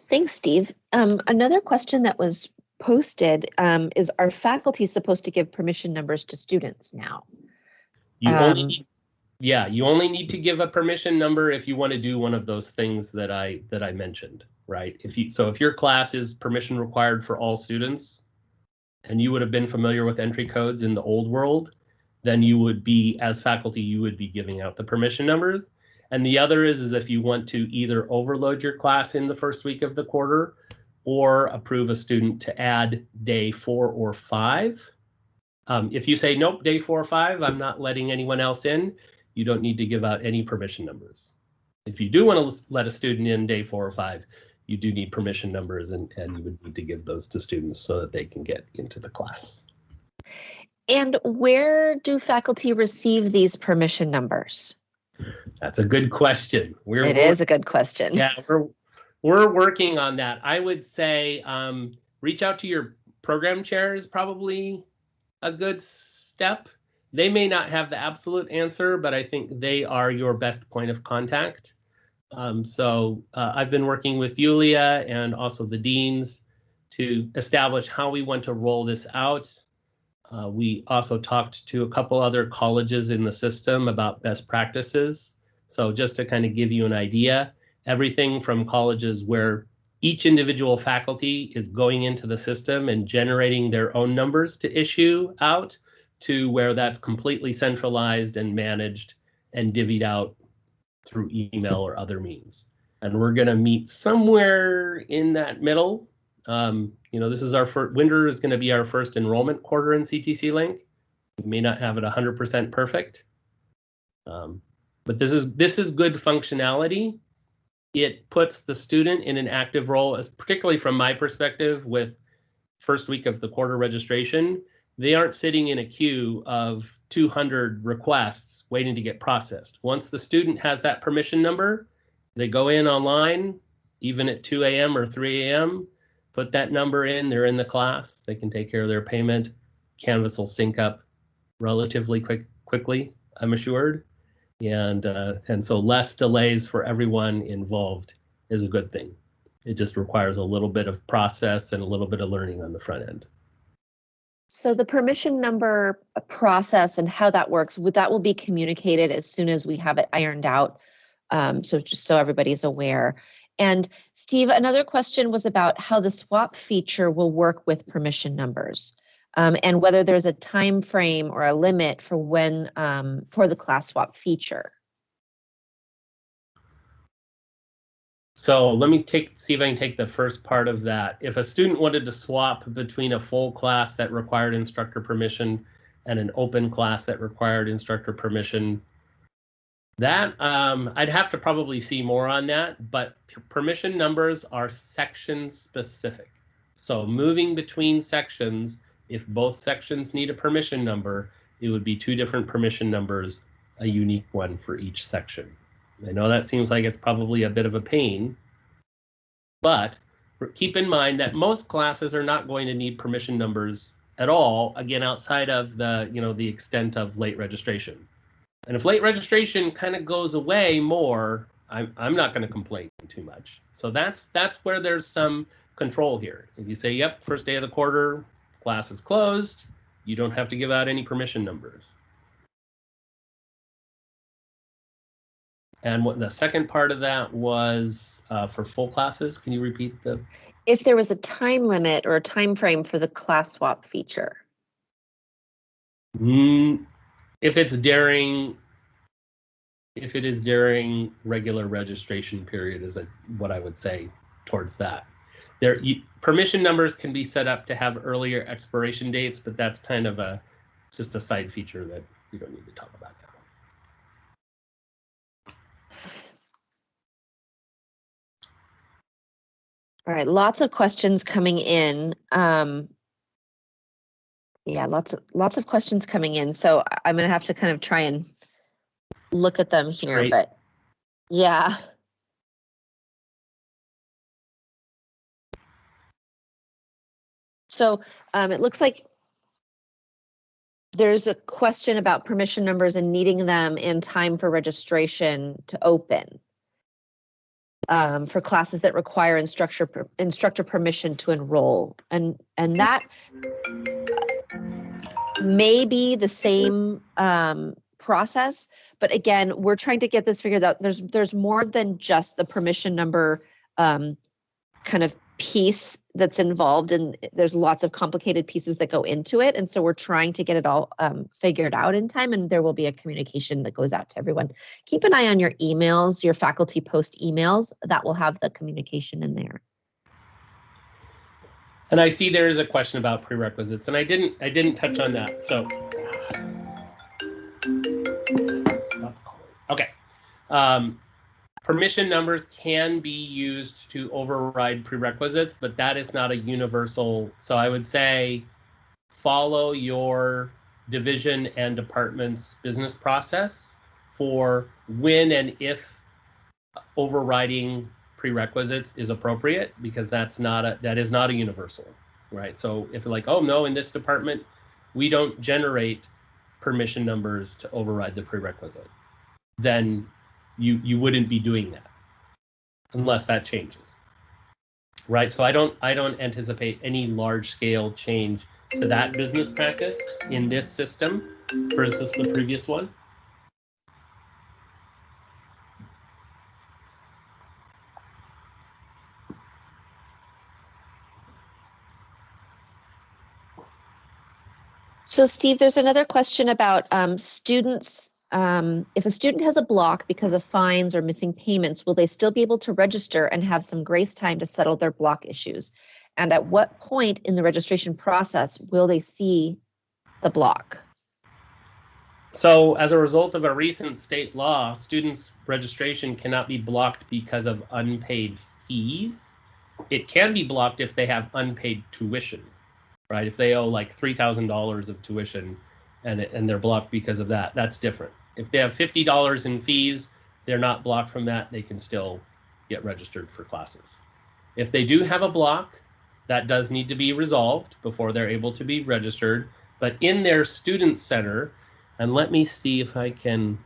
Thanks, Steve. Another question that was posted is, are faculty supposed to give permission numbers to students now? You only need to give a permission number if you want to do one of those things that I mentioned, right? If your class is permission required for all students, and you would have been familiar with entry codes in the old world, then you would be, as faculty, you would be giving out the permission numbers. And the other is if you want to either overload your class in the first week of the quarter or approve a student to add day 4 or 5. If you say, nope, day 4 or 5, I'm not letting anyone else in, you don't need to give out any permission numbers. If you do want to let a student in day 4 or 5, you do need permission numbers and you would need to give those to students so that they can get into the class. And where do faculty receive these permission numbers? That's a good question. It is a good question. Yeah, we're working on that. I would say reach out to your program chair is probably a good step. They may not have the absolute answer, but I think they are your best point of contact. I've been working with Yulia and also the deans to establish how we want to roll this out. We also talked to a couple other colleges in the system about best practices. So just to kind of give you an idea, everything from colleges where each individual faculty is going into the system and generating their own numbers to issue out, to where that's completely centralized and managed and divvied out through email or other means. And we're going to meet somewhere in that middle. This is our first, winter is going to be our first enrollment quarter in ctcLink. We may not have it 100% perfect, but this is good functionality. It puts the student in an active role, as particularly from my perspective with first week of the quarter registration. They aren't sitting in a queue of 200 requests waiting to get processed. Once the student has that permission number, they go in online, even at 2 a.m. or 3 a.m., put that number in, they're in the class, they can take care of their payment. Canvas will sync up relatively quickly, I'm assured. And so less delays for everyone involved is a good thing. It just requires a little bit of process and a little bit of learning on the front end. So the permission number process and how that works, that will be communicated as soon as we have it ironed out. So just so everybody's aware. And Steve, another question was about how the swap feature will work with permission numbers, and whether there's a time frame or a limit for when for the class swap feature. So let me see if I can take the first part of that. If a student wanted to swap between a full class that required instructor permission and an open class that required instructor permission, that I'd have to probably see more on that, but permission numbers are section specific. So moving between sections, if both sections need a permission number, it would be 2 different permission numbers, a unique one for each section. I know that seems like it's probably a bit of a pain, but keep in mind that most classes are not going to need permission numbers at all, again, outside of the, the extent of late registration. And if late registration kind of goes away more, I'm not going to complain too much. So that's where there's some control here. If you say, yep, first day of the quarter, class is closed, you don't have to give out any permission numbers. And what the second part of that was for full classes. Can you repeat the? If there was a time limit or a time frame for the class swap feature. If it is during regular registration period is what I would say towards that. Permission numbers can be set up to have earlier expiration dates, but that's kind of just a side feature that we don't need to talk about now. All right, lots of questions coming in. Yeah, lots of questions coming in. So I'm gonna have to kind of try and look at them here, Great. But yeah. So it looks like there's a question about permission numbers and needing them in time for registration to open. For classes that require instructor permission to enroll, and that may be the same process, but again, we're trying to get this figured out. There's more than just the permission number kind of piece that's involved, and there's lots of complicated pieces that go into it, and so we're trying to get it all figured out in time, and there will be a communication that goes out to everyone. Keep an eye on your emails, your faculty post emails, that will have the communication in there. And I see there is a question about prerequisites, and I didn't touch on that. So okay. Permission numbers can be used to override prerequisites, but that is not a universal. So I would say follow your division and department's business process for when and if overriding prerequisites is appropriate, because that is not a universal, right? So if you're like, oh no, in this department, we don't generate permission numbers to override the prerequisite, then you wouldn't be doing that unless that changes, right? So I don't anticipate any large scale change to that business practice in this system versus the previous one. So Steve, there's another question about students. If a student has a block because of fines or missing payments, will they still be able to register and have some grace time to settle their block issues? And at what point in the registration process will they see the block? So as a result of a recent state law, students' registration cannot be blocked because of unpaid fees. It can be blocked if they have unpaid tuition, right? If they owe like $3,000 of tuition and they're blocked because of that, that's different. If they have $50 in fees, they're not blocked from that. They can still get registered for classes. If they do have a block, that does need to be resolved before they're able to be registered. But in their student center, and let me see if I can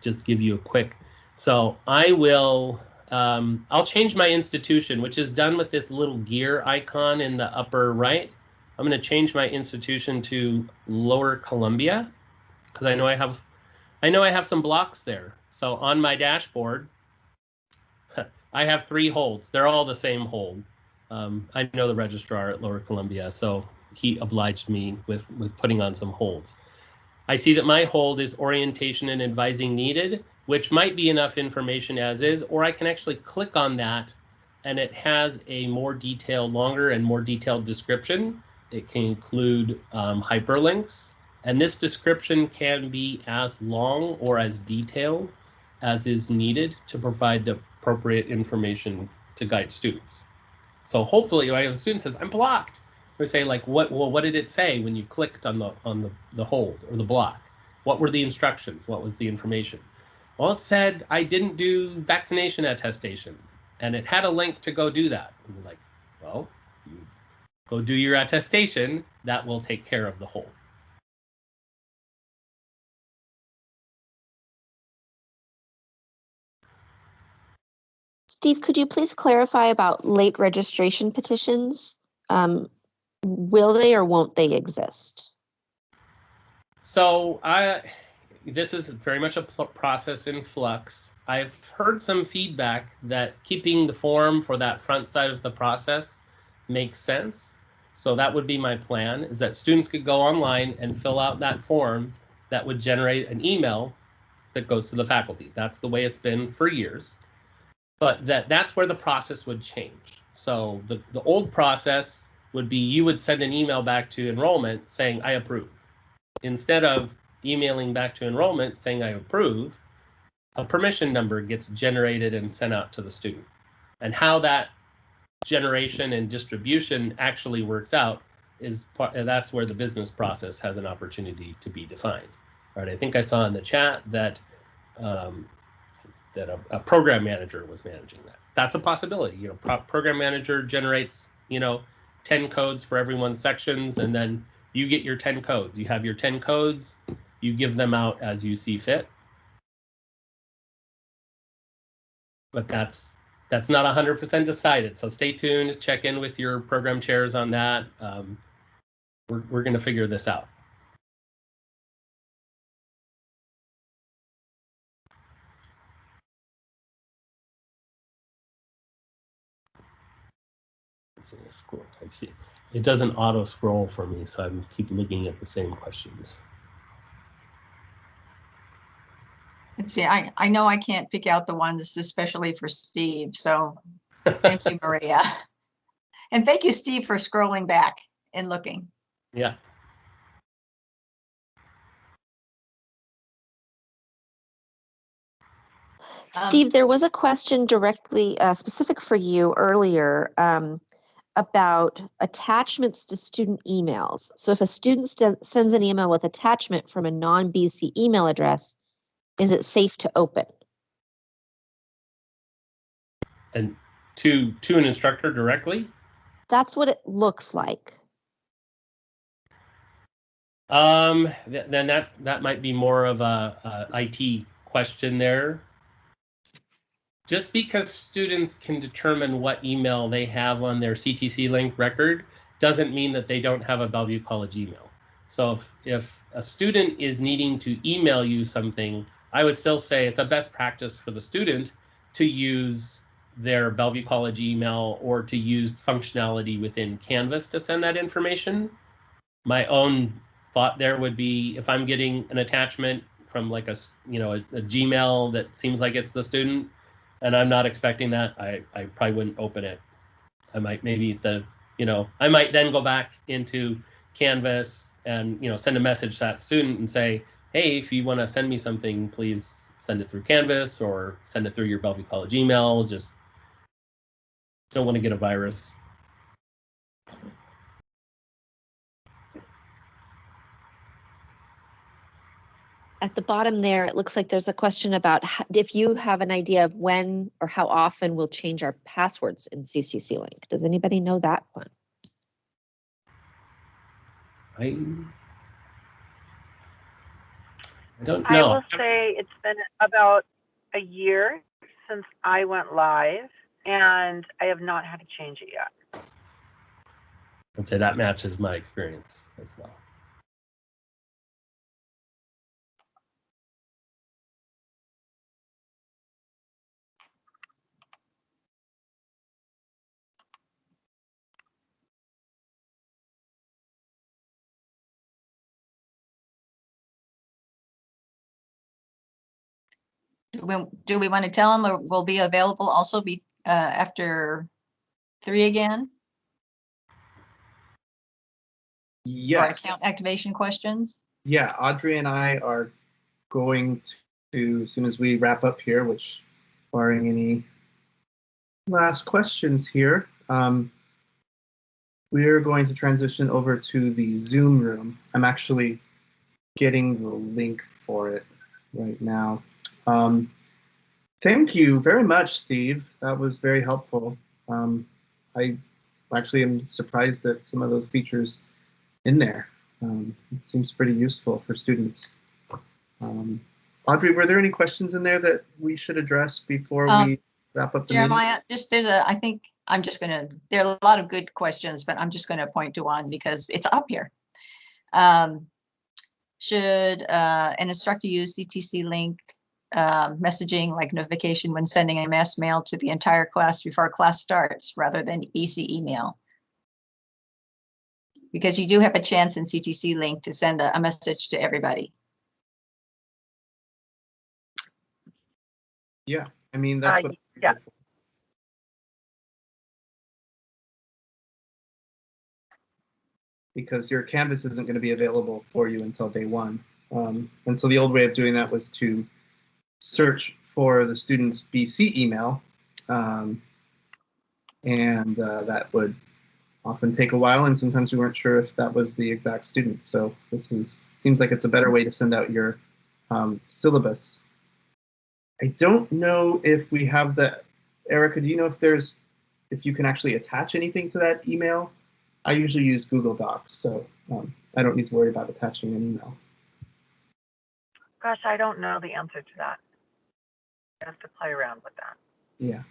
just give you a quick. So I will, I'll change my institution, which is done with this little gear icon in the upper right. I'm going to change my institution to Lower Columbia because I know I have some blocks there. So on my dashboard, I have 3 holds. They're all the same hold. I know the registrar at Lower Columbia, so he obliged me with putting on some holds. I see that my hold is orientation and advising needed, which might be enough information as is, or I can actually click on that and it has a more detailed, longer and more detailed description. It can include hyperlinks, and this description can be as long or as detailed as is needed to provide the appropriate information to guide students. So hopefully, when a student says, "I'm blocked," we say like, what did it say when you clicked on the hold or the block? What were the instructions? What was the information? Well, it said I didn't do vaccination attestation, and it had a link to go do that. And we're like, well, you go do your attestation. That will take care of the hold. Steve, could you please clarify about late registration petitions? Will they or won't they exist? So this is very much a process in flux. I've heard some feedback that keeping the form for that front side of the process makes sense. So that would be my plan, is that students could go online and fill out that form that would generate an email that goes to the faculty. That's the way it's been for years. But that's where the process would change. So the old process would be you would send an email back to enrollment saying, I approve. Instead of emailing back to enrollment saying I approve, a permission number gets generated and sent out to the student. And how that generation and distribution actually works out is that's where the business process has an opportunity to be defined. All right, I think I saw in the chat that that a program manager was managing that. That's a possibility. You know, program manager generates 10 codes for everyone's sections, and then you get your 10 codes. You have your 10 codes. You give them out as you see fit. But that's not 100% decided. So stay tuned. Check in with your program chairs on that. We're going to figure this out. I see. It doesn't auto scroll for me, so I keep looking at the same questions. Let's see, I know I can't pick out the ones especially for Steve, so thank you, Maria. And thank you, Steve, for scrolling back and looking. Yeah. Steve, there was a question directly specific for you earlier about attachments to student emails. So if a student sends an email with attachment from a non-BC email address, is it safe to open? And to an instructor directly? That's what it looks like. Then that might be more of a IT question there. Just because students can determine what email they have on their ctcLink record doesn't mean that they don't have a Bellevue College email. So if a student is needing to email you something, I would still say it's a best practice for the student to use their Bellevue College email or to use functionality within Canvas to send that information. My own thought there would be, if I'm getting an attachment from like a Gmail that seems like it's the student, and I'm not expecting that, I probably wouldn't open it. I might I might then go back into Canvas and send a message to that student and say, hey, if you want to send me something, please send it through Canvas or send it through your Bellevue College email. Just don't want to get a virus. At the bottom there, it looks like there's a question about if you have an idea of when or how often we'll change our passwords in ctcLink. Does anybody know that one? I don't know. I will say it's been about a year since I went live, and I have not had to change it yet. I'd say that matches my experience as well. Do we want to tell them, or will be available also be after 3 again? For Yes. account activation questions? Yeah, Audrey and I are going to, as soon as we wrap up here, which barring any last questions here, we're going to transition over to the Zoom room. I'm actually getting the link for it right now. Thank you very much, Steve. That was very helpful. I actually am surprised at some of those features in there. It seems pretty useful for students. Audrey, were there any questions in there that we should address before we wrap up the meeting? Jeremiah, I think I'm just gonna, there are a lot of good questions, but I'm just gonna point to one because it's up here. Should an instructor use ctcLink messaging like notification when sending a mass mail to the entire class before class starts rather than BC email? Because you do have a chance in ctcLink to send a message to everybody. Yeah, I mean, that's what. Yeah. Because your Canvas isn't going to be available for you until day one. And so the old way of doing that was to search for the student's BC email. That would often take a while, and sometimes we weren't sure if that was the exact student. So this seems like it's a better way to send out your syllabus. I don't know if we have the, Erica, do you know if you can actually attach anything to that email? I usually use Google Docs, so I don't need to worry about attaching an email. Gosh, I don't know the answer to that. I have to play around with that. Yeah.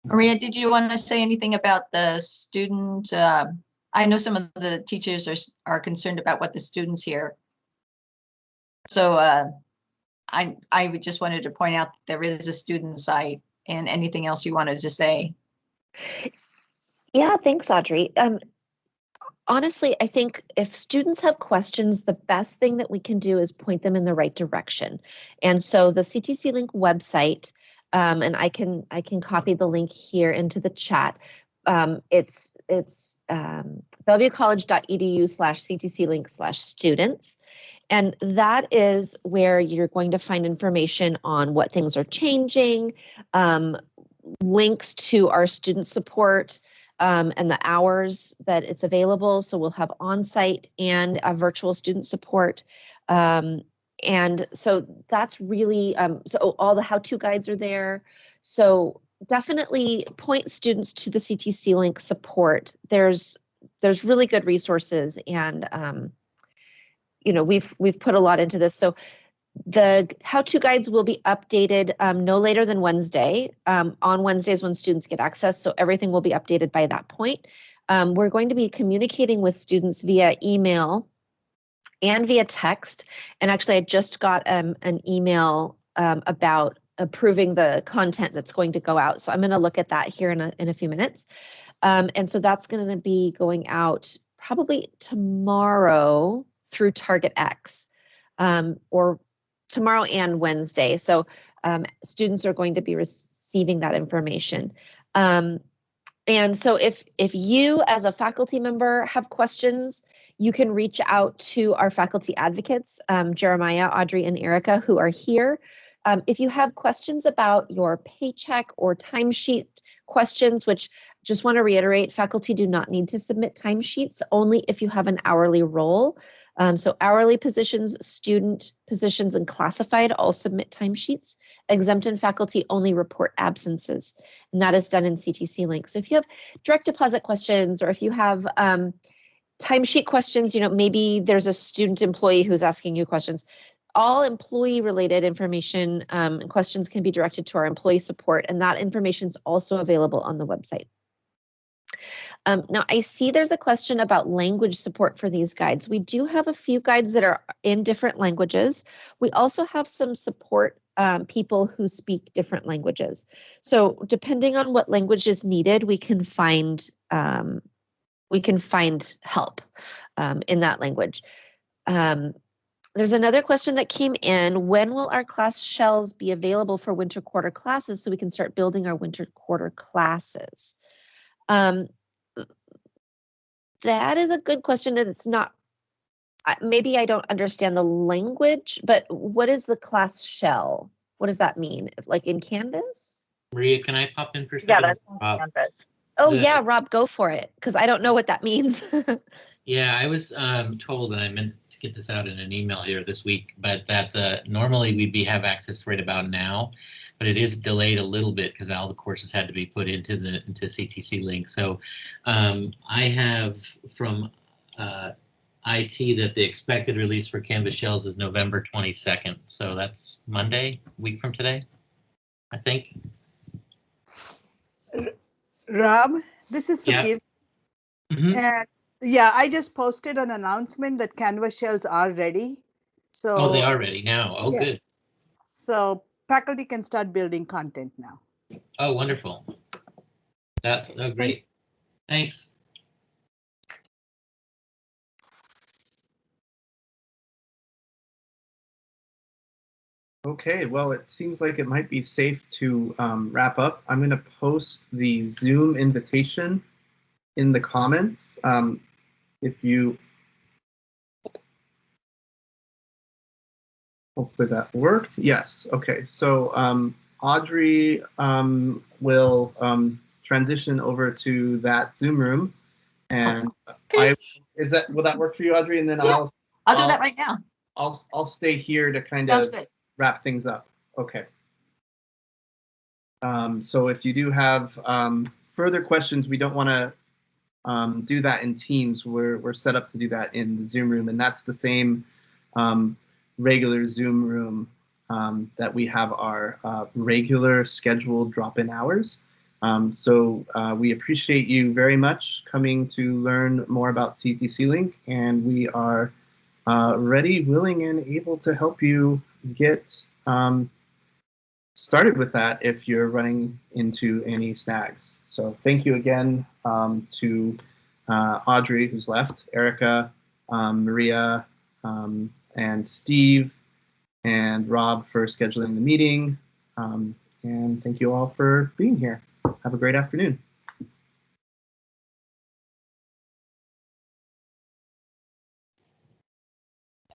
Maria, did you want to say anything about the student? I know some of the teachers are concerned about what the students hear. So I just wanted to point out that there is a student site, and anything else you wanted to say. Yeah, thanks, Audrey. Honestly, I think if students have questions, the best thing that we can do is point them in the right direction. And so the ctcLink website, and I can copy the link here into the chat. It's bellevuecollege.edu/ctclink/students. And that is where you're going to find information on what things are changing, links to our student support, and the hours that it's available. So we'll have on-site and virtual student support. And so that's really, so all the how-to guides are there. So definitely point students to the ctcLink support. There's really good resources, and we've put a lot into this. So the how-to guides will be updated no later than Wednesday, on Wednesdays when students get access. So everything will be updated by that point. We're going to be communicating with students via email and via text. And actually, I just got an email about approving the content that's going to go out. So I'm going to look at that here in a few minutes. And so that's going to be going out probably tomorrow through Target X, or tomorrow and Wednesday. So students are going to be receiving that information. And so if you as a faculty member have questions, you can reach out to our faculty advocates, Jeremiah, Audrey, and Erica, who are here. If you have questions about your paycheck or timesheet questions, which just want to reiterate, faculty do not need to submit timesheets, only if you have an hourly role. So hourly positions, student positions, and classified all submit timesheets. Exempt and faculty only report absences, and that is done in ctcLink. So if you have direct deposit questions, or if you have timesheet questions, maybe there's a student employee who's asking you questions, all employee related information and questions can be directed to our employee support, and that information is also available on the website. Now, I see there's a question about language support for these guides. We do have a few guides that are in different languages. We also have some support people who speak different languages. So depending on what language is needed, we can find help in that language. There's another question that came in. When will our class shells be available for winter quarter classes so we can start building our winter quarter classes? That is a good question, and it's not, maybe I don't understand the language, but what is the class shell? What does that mean? Like in Canvas? Maria, can I pop in for a Yeah, second? that's on campus. Oh The- yeah, Rob, go for it, because I don't know what that means. Yeah, I was told, and I meant to get this out in an email here this week, but that normally we'd have access right about now, but it is delayed a little bit because all the courses had to be put into ctcLink. So I have from IT that the expected release for Canvas shells is November 22nd. So that's Monday, a week from today, I think. Rob, this is Yeah. Sukir. Mhm. And yeah, I just posted an announcement that Canvas shells are ready. So Oh, they are ready now. Oh, yes. good. So faculty can start building content now. Oh, wonderful. That's great. Thanks. Okay, well, it seems like it might be safe to wrap up. I'm going to post the Zoom invitation in the comments. If you, hopefully that worked. Yes, okay. So Audrey will transition over to that Zoom room. And will that work for you, Audrey? And then Yeah, I'll do that right now. I'll stay here to kind Sounds of good. wrap things up. Okay. So if you do have further questions, we don't want to do that in Teams. We're set up to do that in the Zoom room, and that's the same regular Zoom room that we have our regular scheduled drop-in hours. So we appreciate you very much coming to learn more about ctcLink, and we are ready, willing, and able to help you get started with that if you're running into any snags. So thank you again to Audrey, who's left, Erica, Maria, and Steve, and Rob for scheduling the meeting. And thank you all for being here. Have a great afternoon.